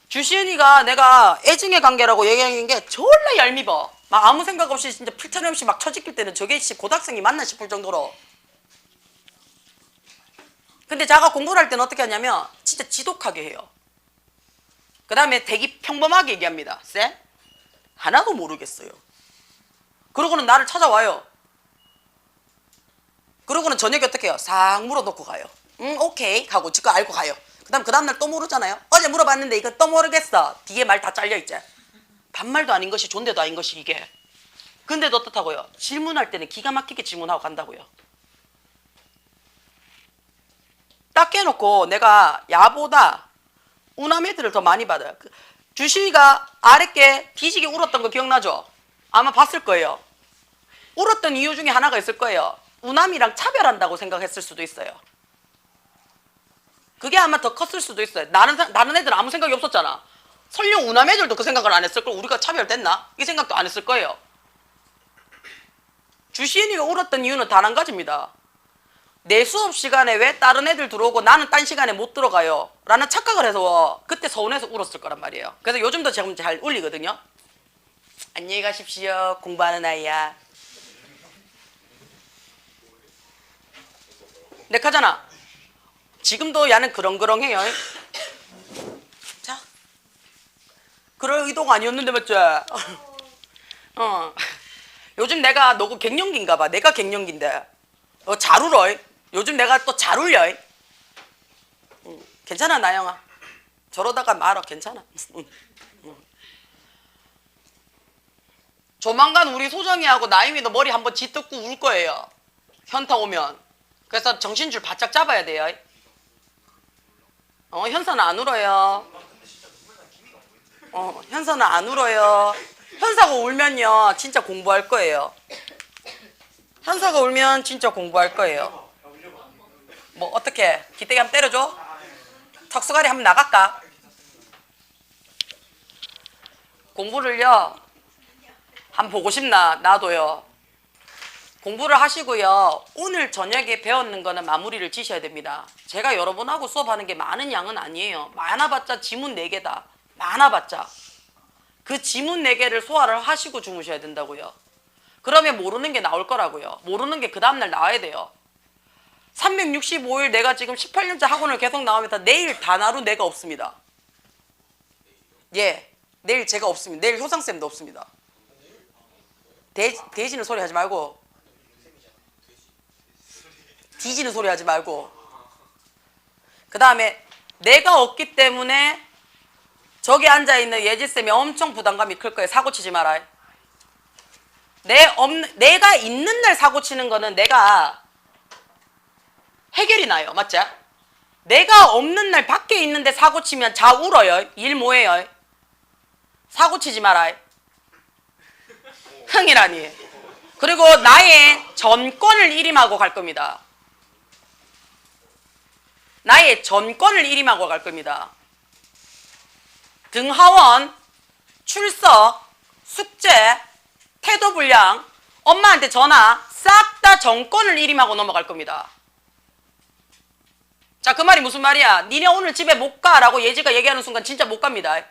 주시은이가 내가 애증의 관계라고 얘기하는 게 졸라 얄미워. 막 아무 생각 없이 진짜 필터리 없이 막 처지킬 때는 저게 고등학생이 맞나 싶을 정도로. 근데 자가 공부를 할 때는 어떻게 하냐면 진짜 지독하게 해요. 그 다음에 되게 평범하게 얘기합니다. 쌤? 하나도 모르겠어요. 그러고는 나를 찾아와요. 그러고는 저녁에 어떻게 해요? 싹 물어놓고 가요. 오케이 하고 지거 알고 가요. 그 다음날 또 모르잖아요. 어제 물어봤는데 이거 또 모르겠어. 뒤에 말 다 잘려있지. 반말도 아닌 것이 존대도 아닌 것이 이게. 근데도 어떻다고요? 질문할 때는 기가 막히게 질문하고 간다고요. 딱 깨놓고 내가 야보다 우남 애들을 더 많이 받아요. 주시가 아랫게 뒤지게 울었던 거 기억나죠? 아마 봤을 거예요. 울었던 이유 중에 하나가 있을 거예요. 우남이랑 차별한다고 생각했을 수도 있어요. 그게 아마 더 컸을 수도 있어요. 다른 애들은 아무 생각이 없었잖아. 설령 우남 애들도 그 생각을 안 했을 걸. 우리가 차별됐나? 이 생각도 안 했을 거예요. 주시은이가 울었던 이유는 단 한 가지입니다. 내 수업 시간에 왜 다른 애들 들어오고 나는 딴 시간에 못 들어가요? 라는 착각을 해서 그때 서운해서 울었을 거란 말이에요. 그래서 요즘도 지금 잘 울리거든요. 안녕히 가십시오. 공부하는 아이야. 내 카잖아. 지금도 야는 그렁그렁해요. 자, 그럴 의도가 아니었는데 맞죠? 요즘 내가 너고 갱년기인가 봐. 내가 갱년기인데 잘 울어. 요즘 내가 또 잘 울려. 괜찮아 나영아. 저러다가 말아. 괜찮아. 조만간 우리 소정이하고 나임이도 머리 한번 쥐뜯고 울 거예요. 현타 오면. 그래서 정신줄 바짝 잡아야 돼요. 현서는 안 울어요. 현서는 안 울어요. 현서가 울면요 진짜 공부할 거예요. 현서가 울면 진짜 공부할 거예요. 뭐 어떻게 기대기 한번 때려줘? 턱수가리 한번 나갈까? 공부를요 한번 보고 싶나? 나도요. 공부를 하시고요. 오늘 저녁에 배웠는 거는 마무리를 지셔야 됩니다. 제가 여러분하고 수업하는 게 많은 양은 아니에요. 많아봤자 지문 4개다. 많아봤자. 그 지문 4개를 소화를 하시고 주무셔야 된다고요. 그러면 모르는 게 나올 거라고요. 모르는 게 그 다음날 나와야 돼요. 365일 내가 지금 18년째 학원을 계속 나오면서 내일 단하루 내가 없습니다. 예, 내일 제가 없습니다. 내일 효상쌤도 없습니다. 돼지는 소리 하지 말고, 뒤지는 소리 하지 말고, 그 다음에 내가 없기 때문에 저기 앉아있는 예지쌤이 엄청 부담감이 클 거예요. 사고 치지 말아요. 내가 있는 날 사고 치는 거는 내가 해결이 나요. 맞죠? 내가 없는 날 밖에 있는데 사고 치면 자 울어요. 일 뭐해요? 사고 치지 말아요. 흥이라니. 그리고 나의 전권을 일임하고 갈 겁니다. 나의 전권을 일임하고 갈 겁니다. 등하원, 출석, 숙제, 태도 불량, 엄마한테 전화 싹 다 전권을 일임하고 넘어갈 겁니다. 자, 그 말이 무슨 말이야? 니네 오늘 집에 못 가 라고 예지가 얘기하는 순간 진짜 못 갑니다.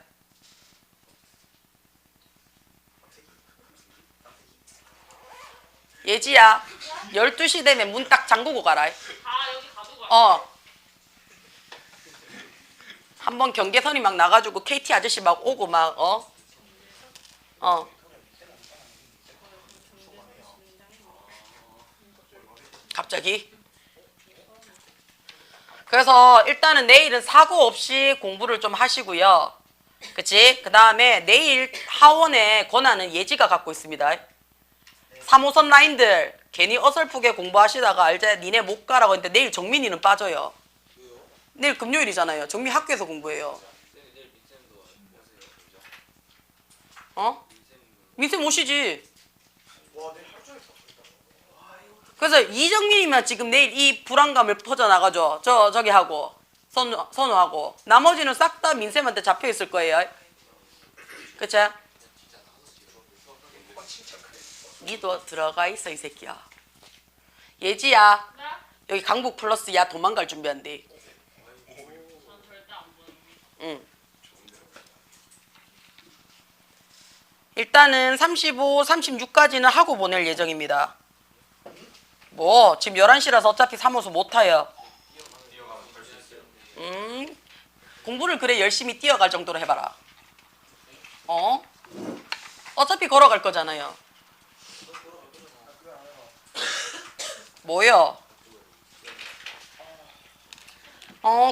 예지야, 12시 되면 문 딱 잠그고 가라. 여기 가두고 한번 경계선이 막 나가지고 KT 아저씨 막 오고 막 갑자기. 그래서 일단은 내일은 사고 없이 공부를 좀 하시고요. 그치? 그 다음에 내일 하원의 권한은 예지가 갖고 있습니다. 3호선 라인들 괜히 어설프게 공부하시다가 알제 니네 못 가라고 했는데 내일 정민이는 빠져요. 내일 금요일이잖아요. 정민 학교에서 공부해요. 민쌤 오시지. 그래서 이정민이면 지금 내일 이 불안감을 퍼져나가죠. 저기 하고 선우하고 나머지는 싹 다 민쌤한테 잡혀 있을 거예요. 그쵸? 니도 들어가 있어 이 새끼야. 예지야, 여기 강북 플러스 야 도망갈 준비한대. 응. 일단은 35, 36까지는 하고 보낼 예정입니다. 뭐 지금 11시라서 어차피 3호수 못 타요. 공부를 그래 열심히 뛰어갈 정도로 해봐라. 어차피 걸어갈 거잖아요. 뭐요?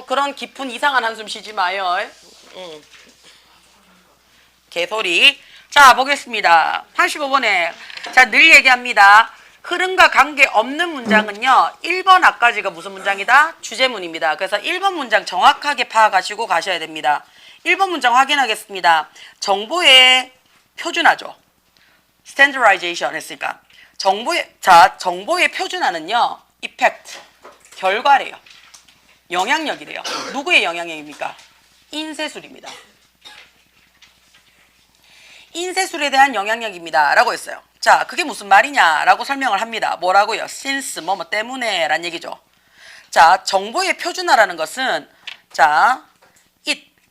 그런 깊은 이상한 한숨 쉬지 마요. 개소리. 자, 보겠습니다. 85번에 자, 늘 얘기합니다. 흐름과 관계없는 문장은요. 1번 아까지가 무슨 문장이다? 주제문입니다. 그래서 1번 문장 정확하게 파악하시고 가셔야 됩니다. 1번 문장 확인하겠습니다. 정보의 표준화죠. standardization 했으니까. 정보의 표준화는요. effect, 결과래요. 영향력이래요. 누구의 영향력입니까? 인쇄술입니다. 인쇄술에 대한 영향력입니다. 라고 했어요. 자, 그게 무슨 말이냐? 라고 설명을 합니다. 뭐라고요? since, 뭐 때문에 라는 얘기죠. 자, 정보의 표준화라는 것은 자,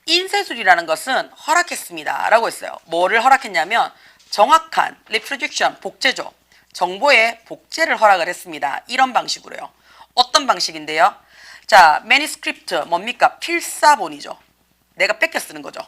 인쇄술이라는 것은 허락했습니다. 라고 했어요. 뭐를 허락했냐면 정확한 reproduction, 복제죠. 정보의 복제를 허락을 했습니다. 이런 방식으로요. 어떤 방식인데요? 자, manuscript 뭡니까? 필사본이죠. 내가 뺏겨 쓰는 거죠.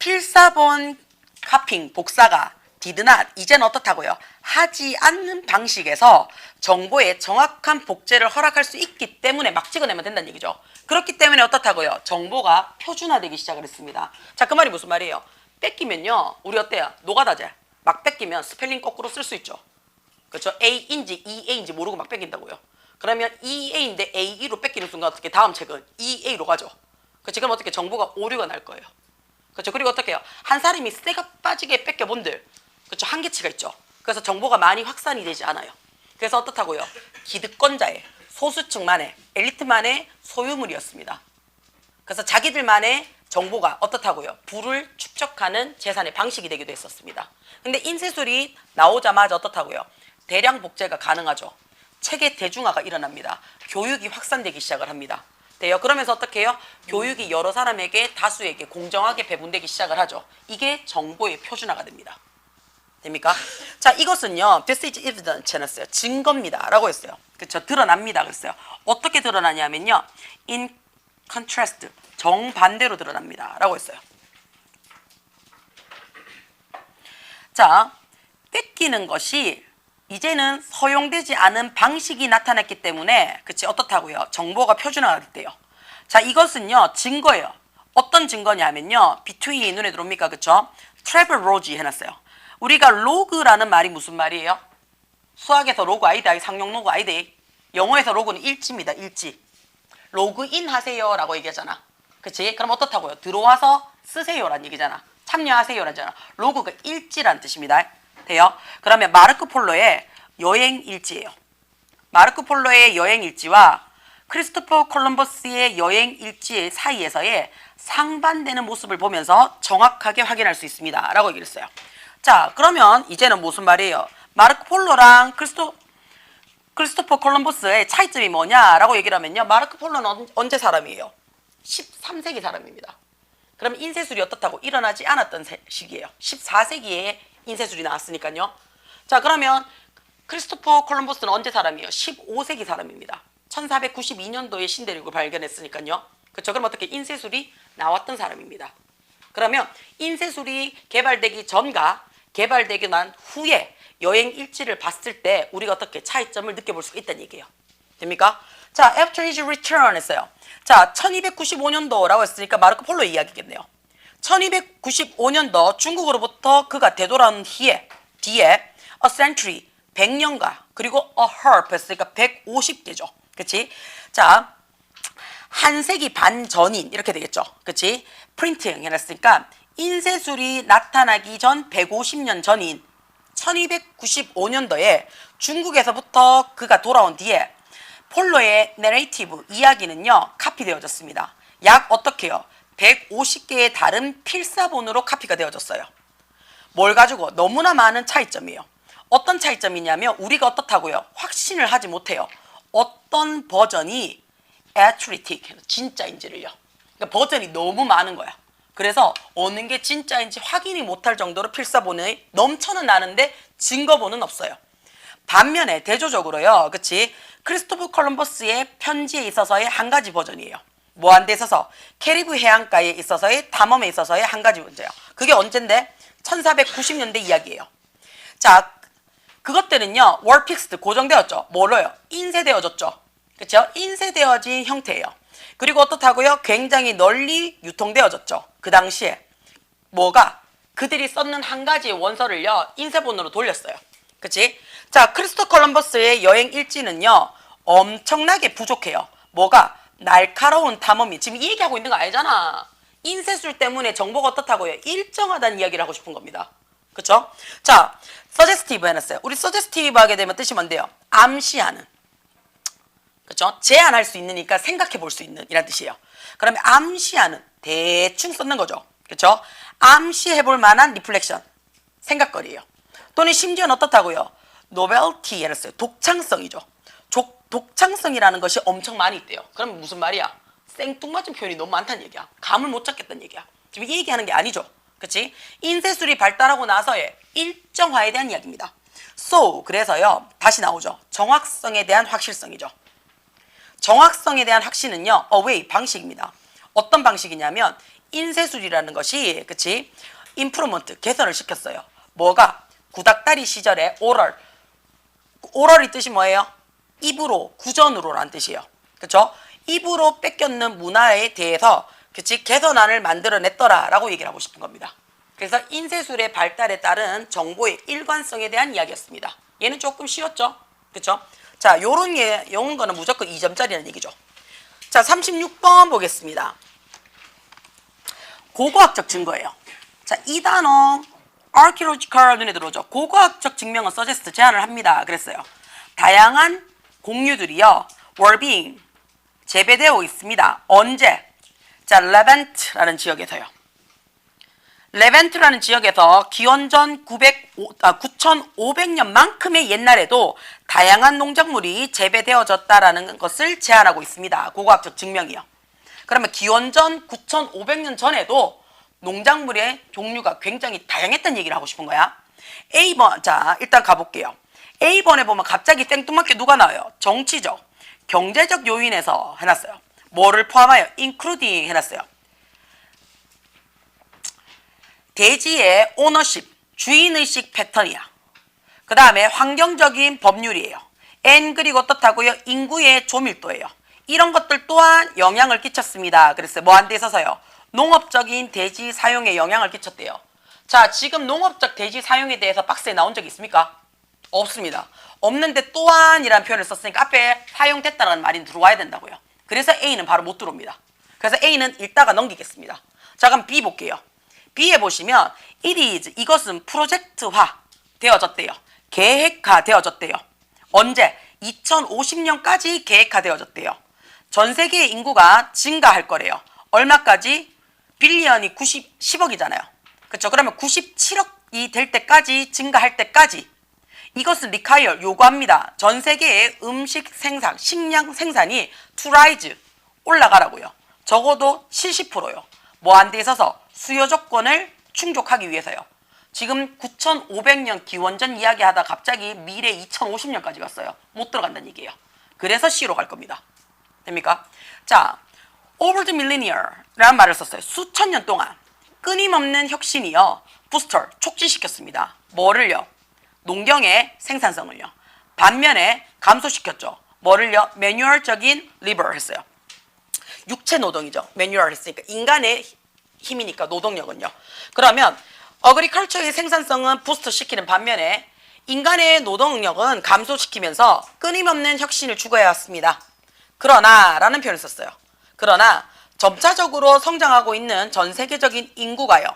필사본 카핑, 복사가 did not, 이제는 어떻다고요? 하지 않는 방식에서 정보의 정확한 복제를 허락할 수 있기 때문에 막 찍어내면 된다는 얘기죠. 그렇기 때문에 어떻다고요? 정보가 표준화되기 시작을 했습니다. 자, 그 말이 무슨 말이에요? 뺏기면요, 우리 어때요? 노가다제. 막 뺏기면 스펠링 거꾸로 쓸 수 있죠. 그렇죠? A인지 EA인지 모르고 막 뺏긴다고요. 그러면 EA인데 AE로 뺏기는 순간 어떻게 다음 책은 EA로 가죠. 그렇죠? 그럼 어떻게 정보가 오류가 날 거예요. 그렇죠? 그리고 어떻게 해요? 한 사람이 쇠가 빠지게 뺏겨본들, 그렇죠? 한계치가 있죠. 그래서 정보가 많이 확산이 되지 않아요. 그래서 어떻다고요? 기득권자의, 소수층만의, 엘리트만의 소유물이었습니다. 그래서 자기들만의 정보가 어떻다고요? 부를 축적하는 재산의 방식이 되기도 했었습니다. 근데 인쇄술이 나오자마자 어떻다고요? 대량 복제가 가능하죠. 책의 대중화가 일어납니다. 교육이 확산되기 시작을 합니다. 돼요. 그러면서 어떻게 해요? 교육이 여러 사람에게 다수에게 공정하게 배분되기 시작을 하죠. 이게 정보의 표준화가 됩니다. 됩니까? 자, 이것은요. This is evidence 해놨어요. 증거입니다. 라고 했어요. 그렇죠? 드러납니다. 그랬어요. 어떻게 드러나냐면요. In contrast. 정반대로 드러납니다. 라고 했어요. 자, 뺏기는 것이 이제는 허용되지 않은 방식이 나타났기 때문에 그치 어떻다고요? 정보가 표준화가 됐대요. 자, 이것은요. 증거예요. 어떤 증거냐면요. between 눈에 들어옵니까? 그쵸? travelogy 해놨어요. 우리가 로그라는 말이 무슨 말이에요? 수학에서 로그 아이다. 상용 로그 아이다. 영어에서 로그는 일지입니다. 일지. 로그인 하세요 라고 얘기하잖아. 그치? 그럼 어떻다고요? 들어와서 쓰세요라는 얘기잖아. 참여하세요라잖아. 로그가 일지라는 뜻입니다. 돼요? 그러면 마르코 폴로의 여행 일지예요. 마르코 폴로의 여행 일지와 크리스토퍼 콜럼버스의 여행 일지 사이에서의 상반되는 모습을 보면서 정확하게 확인할 수 있습니다. 라고 얘기를 했어요. 자, 그러면 이제는 무슨 말이에요? 마르코 폴로랑 크리스토퍼 콜럼버스의 차이점이 뭐냐라고 얘기를 하면요. 마르코 폴로는 언제 사람이에요? 13세기 사람입니다. 그럼 인쇄술이 어떻다고 일어나지 않았던 시기예요. 14세기에 인쇄술이 나왔으니까요. 자, 그러면 크리스토퍼 콜럼버스는 언제 사람이에요? 15세기 사람입니다. 1492년도에 신대륙을 발견했으니까요. 그렇죠? 그럼 어떻게 인쇄술이 나왔던 사람입니다. 그러면 인쇄술이 개발되기 전과 개발되기 난 후에 여행 일지를 봤을 때 우리가 어떻게 차이점을 느껴볼 수가 있다는 얘기예요. 됩니까? 자, after his return 했어요. 자, 1295년도라고 했으니까 마르코 폴로의 이야기겠네요. 1295년도 중국으로부터 그가 되돌아온 뒤에 a century 100년가 그리고 a half 했으니까 150개죠. 그치? 자, 한 세기 반 전인 이렇게 되겠죠. 그치? 프린팅 해놨으니까 인쇄술이 나타나기 전 150년 전인 1295년도에 중국에서부터 그가 돌아온 뒤에 폴로의 내레이티브 이야기는요 카피되어졌습니다. 약 어떻게 해요? 150개의 다른 필사본으로 카피가 되어졌어요. 뭘 가지고? 너무나 많은 차이점이에요. 어떤 차이점이냐면 우리가 어떻다고요? 확신을 하지 못해요. 어떤 버전이 authentic, 진짜인지를요. 그러니까 버전이 너무 많은 거야. 그래서 어느 게 진짜인지 확인이 못할 정도로 필사본이 넘쳐는 나는데 증거본은 없어요. 반면에 대조적으로요. 그치? 크리스토퍼 콜럼버스의 편지에 있어서의 한 가지 버전이에요. 뭐한 데 있어서? 캐리브 해안가에 있어서의 탐험에 있어서의 한 가지 문제예요. 그게 언젠데? 1490년대 이야기예요. 자, 그것들은요. 월픽스드 고정되었죠. 뭐로요? 인쇄되어졌죠. 그렇죠? 인쇄되어진 형태예요. 그리고 어떻다고요? 굉장히 널리 유통되어졌죠. 그 당시에 뭐가? 그들이 썼는 한 가지의 원서를요. 인쇄본으로 돌렸어요. 그치? 자, 크리스토퍼 콜럼버스의 여행 일지는요. 엄청나게 부족해요. 뭐가? 날카로운 탐험이. 지금 이 얘기하고 있는 거 알잖아. 인쇄술 때문에 정보가 어떻다고요? 일정하다는 이야기를 하고 싶은 겁니다. 그쵸? 자, suggestive 해놨어요. 우리 suggestive 하게 되면 뜻이 뭔데요? 암시하는. 그쵸? 제안할 수 있으니까 생각해 볼 수 있는 이란 뜻이에요. 그러면 암시하는. 대충 썼는 거죠. 그쵸? 암시해 볼 만한 리플렉션. 생각거리예요. 또는 심지어는 어떻다고요? novelty 해놨어요. 독창성이죠. 독창성이라는 것이 엄청 많이 있대요. 그럼 무슨 말이야? 생뚱맞은 표현이 너무 많다는 얘기야. 감을 못 잡겠다는 얘기야. 지금 이 얘기하는 게 아니죠. 그치? 인쇄술이 발달하고 나서의 일정화에 대한 이야기입니다. So, 그래서요. 다시 나오죠. 정확성에 대한 확실성이죠. 정확성에 대한 확신은요. away, 방식입니다. 어떤 방식이냐면 인쇄술이라는 것이 그치? 임프루먼트, 개선을 시켰어요. 뭐가? 구닥다리 시절에 오럴. 오럴이 뜻이 뭐예요? 입으로, 구전으로라는 뜻이에요. 그쵸? 입으로 뺏겼는 문화에 대해서 그치? 개선안을 만들어냈더라라고 얘기를 하고 싶은 겁니다. 그래서 인쇄술의 발달에 따른 정보의 일관성에 대한 이야기였습니다. 얘는 조금 쉬웠죠? 그쵸? 자, 요런 거는 무조건 2점짜리라는 얘기죠. 자, 36번 보겠습니다. 고고학적 증거예요. 자, 이 단어 archaeological 눈에 들어오죠. 고고학적 증명은 suggest, 제안을 합니다. 그랬어요. 다양한 공유들이요. were being 재배되어 있습니다. 언제? 자, 레벤트라는 지역에서요. 레벤트라는 지역에서 기원전 9,500년만큼의 옛날에도 다양한 농작물이 재배되어졌다라는 것을 제안하고 있습니다. 고고학적 증명이요. 그러면 기원전 9,500년 전에도 농작물의 종류가 굉장히 다양했다는 얘기를 하고 싶은 거야. A번, 자, 일단 가볼게요. A번에 보면 갑자기 생뚱맞게 누가 나와요? 정치적, 경제적 요인에서 해놨어요. 뭐를 포함하여? including 해놨어요. 대지의 오너십, 주인의식 패턴이야. 그 다음에 환경적인 법률이에요. N 그리고 어떻다고요? 인구의 조밀도예요. 이런 것들 또한 영향을 끼쳤습니다. 그랬어요. 뭐한 데 있어서요? 농업적인 대지 사용에 영향을 끼쳤대요. 자, 지금 농업적 대지 사용에 대해서 박스에 나온 적이 있습니까? 없습니다. 없는데 또한이라는 표현을 썼으니까 앞에 사용됐다라는 말이 들어와야 된다고요. 그래서 A는 바로 못 들어옵니다. 그래서 A는 읽다가 넘기겠습니다. 자, 그럼 B 볼게요. B에 보시면 it is, 이것은 프로젝트화 되어졌대요. 계획화 되어졌대요. 언제? 2050년까지 계획화되어졌대요. 전 세계의 인구가 증가할 거래요. 얼마까지? 빌리언이 10억이잖아요. 그렇죠? 그러면 97억이 될 때까지, 증가할 때까지 이것은 require, 요구합니다. 전 세계의 음식 생산, 식량 생산이 to rise, 올라가라고요. 적어도 70%요. 뭐 한 데 있어서 수요 조건을 충족하기 위해서요. 지금 9,500년 기원전 이야기하다 갑자기 미래 2050년까지 갔어요. 못 들어간다는 얘기예요. 그래서 C로 갈 겁니다. 됩니까? 자, over the millennial라는 말을 썼어요. 수천 년 동안 끊임없는 혁신이요. 부스터, 촉진시켰습니다. 뭐를요? 농경의 생산성을요. 반면에 감소시켰죠. 뭐를요? 매뉴얼적인 리버 했어요. 육체 노동이죠. 매뉴얼 했으니까 인간의 힘이니까 노동력은요. 그러면 어그리컬처의 생산성은 부스터 시키는 반면에 인간의 노동력은 감소시키면서 끊임없는 혁신을 추구해 왔습니다. 그러나 라는 표현을 썼어요. 그러나 점차적으로 성장하고 있는 전 세계적인 인구가요.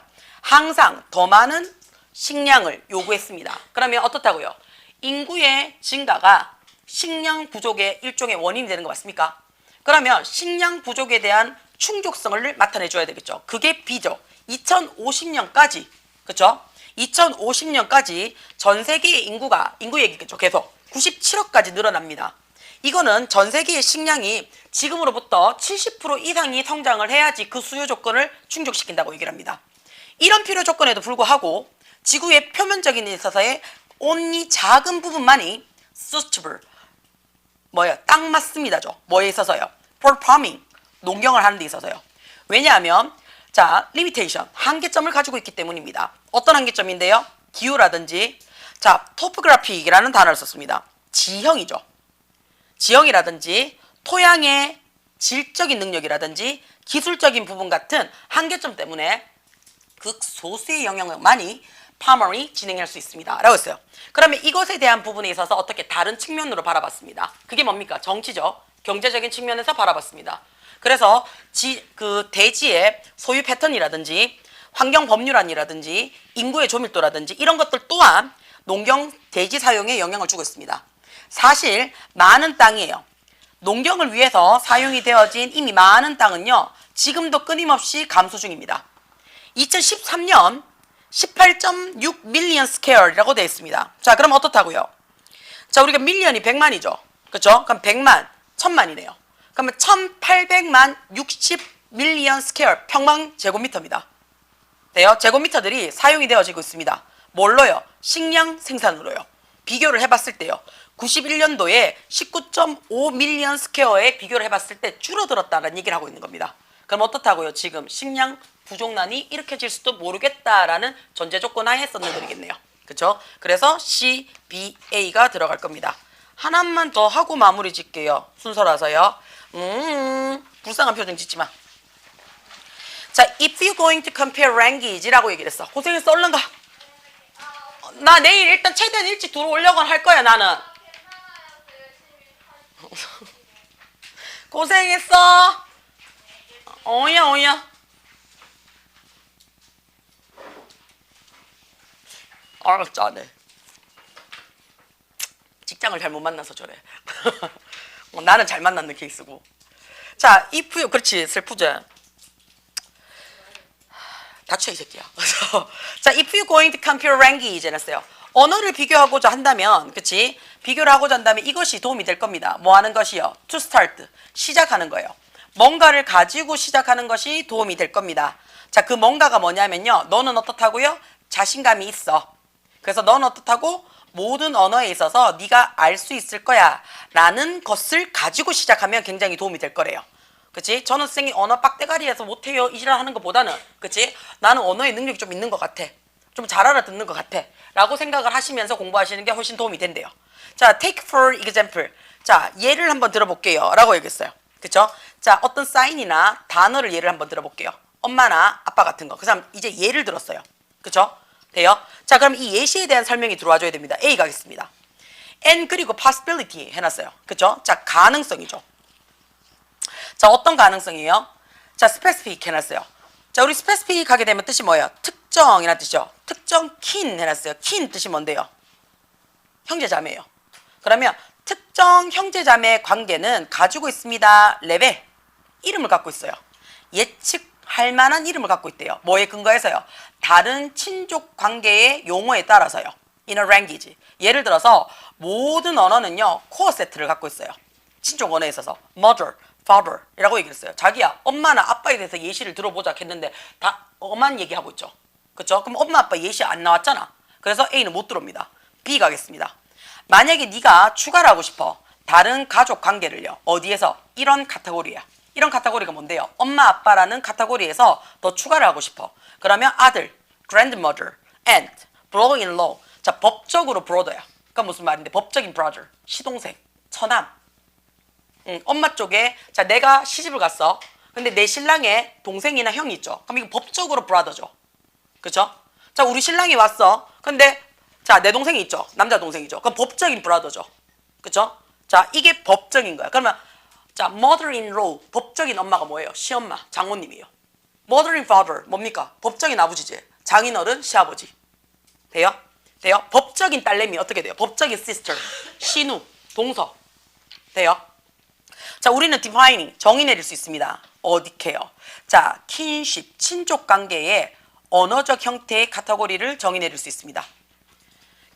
항상 더 많은 식량을 요구했습니다. 그러면 어떻다고요? 인구의 증가가 식량 부족의 일종의 원인이 되는 거 맞습니까? 그러면 식량 부족에 대한 충족성을 나타내줘야 되겠죠. 그게 B죠. 2050년까지, 그렇죠? 2050년까지 전 세계의 인구 얘기겠죠. 계속 97억까지 늘어납니다. 이거는 전 세계의 식량이 지금으로부터 70% 이상이 성장을 해야지 그 수요 조건을 충족시킨다고 얘기를 합니다. 이런 필요 조건에도 불구하고 지구의 표면적인 데 있어서의 only 작은 부분만이 suitable, 뭐예요? 딱 맞습니다죠. 뭐에 있어서요? for farming, 농경을 하는 데 있어서요. 왜냐하면 자, limitation, 한계점을 가지고 있기 때문입니다. 어떤 한계점인데요? 기후라든지 자, topographic이라는 단어를 썼습니다. 지형이죠. 지형이라든지 토양의 질적인 능력이라든지 기술적인 부분 같은 한계점 때문에 극소수의 영역만이 파머리 진행할 수 있습니다. 라고 했어요. 그러면 이것에 대한 부분에 있어서 어떻게 다른 측면으로 바라봤습니다. 그게 뭡니까? 정치죠. 경제적인 측면에서 바라봤습니다. 그래서 그 대지의 소유 패턴이라든지 환경 법률안이라든지 인구의 조밀도라든지 이런 것들 또한 농경 대지 사용에 영향을 주고 있습니다. 사실 많은 땅이에요. 농경을 위해서 사용이 되어진 이미 많은 땅은요. 지금도 끊임없이 감소 중입니다. 2013년 18.6 밀리언 스퀘어라고 되어 있습니다. 자, 그럼 어떻다고요? 자, 우리가 밀리언이 100만이죠. 그렇죠? 그럼 100만, 1000만이네요. 그러면 1800만 60 밀리언 스퀘어 평방 제곱미터입니다. 돼요? 제곱미터들이 사용이 되어지고 있습니다. 뭘로요? 식량 생산으로요. 비교를 해봤을 때요. 91년도에 19.5 밀리언 스퀘어에 비교를 해봤을 때 줄어들었다는 얘기를 하고 있는 겁니다. 그럼 어떻다고요? 지금 식량 부족난이 일으켜질 수도 모르겠다라는 전제 조건 하에 썼는 글이겠네요. 그렇죠? 그래서 C, B, A가 들어갈 겁니다. 하나만 더 하고 마무리 짓게요. 순서라서요. 불쌍한 표정 짓지 마. 자, if you're going to compare language라고 얘기를 했어. 고생했어. 얼른 가. 나 내일 일단 최대한 일찍 들어오려고 할 거야, 나는. 고생했어. 어이야, 어이야. 짜네. 직장을 잘못 만나서 저래. 나는 잘 만났는 케이스고. 자, if you, 그렇지, 슬프지. 닥쳐 이 새끼야. 그래서 자, if you going to compare language 해놨어요. 언어를 비교하고자 한다면, 그치? 비교를 하고자 한다면 이것이 도움이 될 겁니다. 뭐 하는 것이요? To start. 시작하는 거예요. 뭔가를 가지고 시작하는 것이 도움이 될 겁니다. 자, 그 뭔가가 뭐냐면요. 너는 어떻다고요? 자신감이 있어. 그래서 너는 어떻다고? 모든 언어에 있어서 네가 알 수 있을 거야 라는 것을 가지고 시작하면 굉장히 도움이 될 거래요. 그치? 저는 선생님 언어 빡대가리에서 못해요 이 지랄 하는 것보다는, 그치? 나는 언어의 능력이 좀 있는 것 같아. 좀 잘 알아듣는 것 같아. 라고 생각을 하시면서 공부하시는 게 훨씬 도움이 된대요. 자, take for example. 자, 예를 한번 들어볼게요. 라고 얘기했어요. 그쵸? 자, 어떤 사인이나 단어를 예를 한번 들어볼게요. 엄마나 아빠 같은 거. 그 사람 이제 예를 들었어요. 그쵸? 돼요? 자, 그럼 이 예시에 대한 설명이 들어와줘야 됩니다. A 가겠습니다. and 그리고 possibility 해놨어요. 그쵸? 자, 가능성이죠. 자, 어떤 가능성이에요? 자, specific 해놨어요. 자, 우리 specific 하게 되면 뜻이 뭐예요? 특정이라는 뜻이죠. 특정 kin 해놨어요. kin 뜻이 뭔데요? 형제자매예요. 그러면 특정 형제자매 관계는 가지고 있습니다. 레벨. 이름을 갖고 있어요. 예측할 만한 이름을 갖고 있대요. 뭐에 근거해서요? 다른 친족 관계의 용어에 따라서요. In a language. 예를 들어서 모든 언어는요. 코어 세트를 갖고 있어요. 친족 언어에 있어서 mother, father 이라고 얘기했어요. 자기야 엄마나 아빠에 대해서 예시를 들어보자 했는데 다 엄한 얘기하고 있죠. 그쵸? 그럼 엄마 아빠 예시 안 나왔잖아. 그래서 A는 못 들어옵니다. B 가겠습니다. 만약에 네가 추가를 하고 싶어. 다른 가족 관계를요. 어디에서? 이런 카테고리야. 이런 카테고리가 뭔데요? 엄마 아빠라는 카테고리에서 더 추가를 하고 싶어. 그러면 아들, grandmother, aunt, brother-in-law. 자, 법적으로 brother야. 그러니까 무슨 말인데? 법적인 brother, 시동생, 처남. 엄마 쪽에 자 내가 시집을 갔어. 근데 내 신랑의 동생이나 형이 있죠. 그럼 이거 법적으로 brother죠. 그죠? 자, 우리 신랑이 왔어. 근데 자, 내 동생이 있죠. 남자 동생이죠. 그럼 법적인 brother죠. 그죠? 자, 이게 법적인 거야. 그러면 자, mother-in-law 법적인 엄마가 뭐예요? 시엄마, 장모님이에요. mother-in-father 뭡니까? 법적인 아버지지. 장인어른, 시아버지. 돼요? 돼요? 법적인 딸내미 어떻게 돼요? 법적인 sister, 신우, 동서. 돼요? 자, 우리는 defining 정의 내릴 수 있습니다. 어디게요? 자, kinship 친족 관계의 언어적 형태의 카테고리를 정의 내릴 수 있습니다.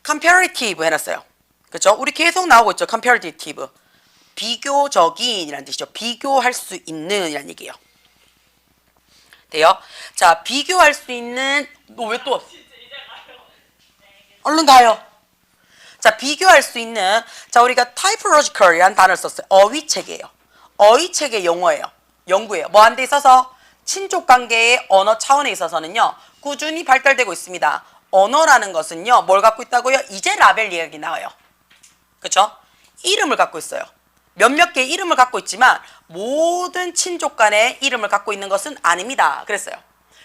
comparative 해놨어요. 그렇죠? 우리 계속 나오고 있죠. comparative 비교적인이라는 뜻이죠. 비교할 수 있는 이라는 얘기예요. 돼요? 자, 비교할 수 있는 너 왜 또 얼른 가요. 자, 비교할 수 있는 자 우리가 typological이라는 단어를 썼어요. 어휘체계예요. 어휘체계 용어예요. 연구예요. 뭐 한 데 있어서 친족 관계의 언어 차원에 있어서는요. 꾸준히 발달되고 있습니다. 언어라는 것은요. 뭘 갖고 있다고요? 이제 라벨 이야기 나와요. 그렇죠? 이름을 갖고 있어요. 몇몇 개의 이름을 갖고 있지만 모든 친족 간의 이름을 갖고 있는 것은 아닙니다. 그랬어요.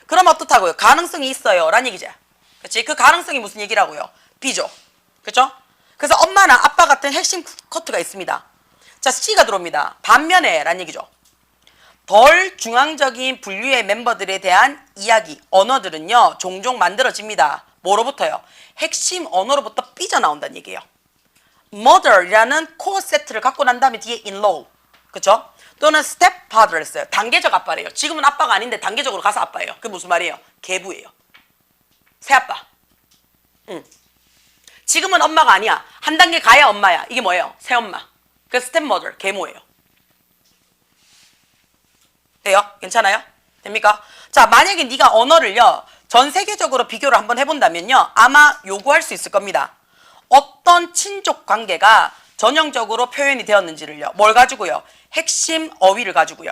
그럼 어떻다고요? 가능성이 있어요. 라는 얘기죠. 그렇지? 그 가능성이 무슨 얘기라고요? B죠. 그렇죠? 그래서 엄마나 아빠 같은 핵심 커트가 있습니다. 자, C가 들어옵니다. 반면에 라는 얘기죠. 덜 중앙적인 분류의 멤버들에 대한 이야기, 언어들은요. 종종 만들어집니다. 뭐로부터요? 핵심 언어로부터 삐져나온다는 얘기예요. mother이라는 코어 세트를 갖고 난 다음에 뒤에 in-law. 그쵸? 또는 stepfather 했어요. 단계적 아빠래요. 지금은 아빠가 아닌데 단계적으로 가서 아빠예요. 그게 무슨 말이에요? 계부예요. 새아빠. 지금은 엄마가 아니야. 한 단계 가야 엄마야. 이게 뭐예요? 새엄마. 그래서 stepmother, 계모예요. 돼요? 괜찮아요? 됩니까? 자, 만약에 네가 언어를요. 전 세계적으로 비교를 한번 해본다면요. 아마 요구할 수 있을 겁니다. 어떤 친족 관계가 전형적으로 표현이 되었는지를요. 뭘 가지고요? 핵심 어휘를 가지고요.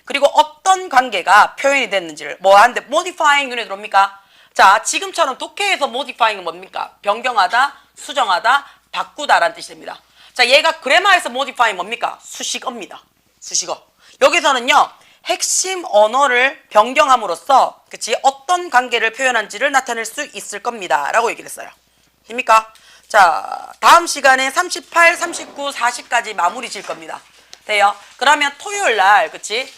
그리고 어떤 관계가 표현이 됐는지를 뭐 하는데 modifying 눈에 들어옵니까? 자, 지금처럼 독해에서 modifying은 뭡니까? 변경하다, 수정하다, 바꾸다라는 뜻이 됩니다. 자, 얘가 그래마에서 modifying 뭡니까? 수식어입니다. 수식어. 여기서는요. 핵심 언어를 변경함으로써 그치? 어떤 관계를 표현한지를 나타낼 수 있을 겁니다. 라고 얘기를 했어요. 됩니까? 자, 다음 시간에 38, 39, 40까지 마무리 질 겁니다. 돼요? 그러면 토요일 날, 그치?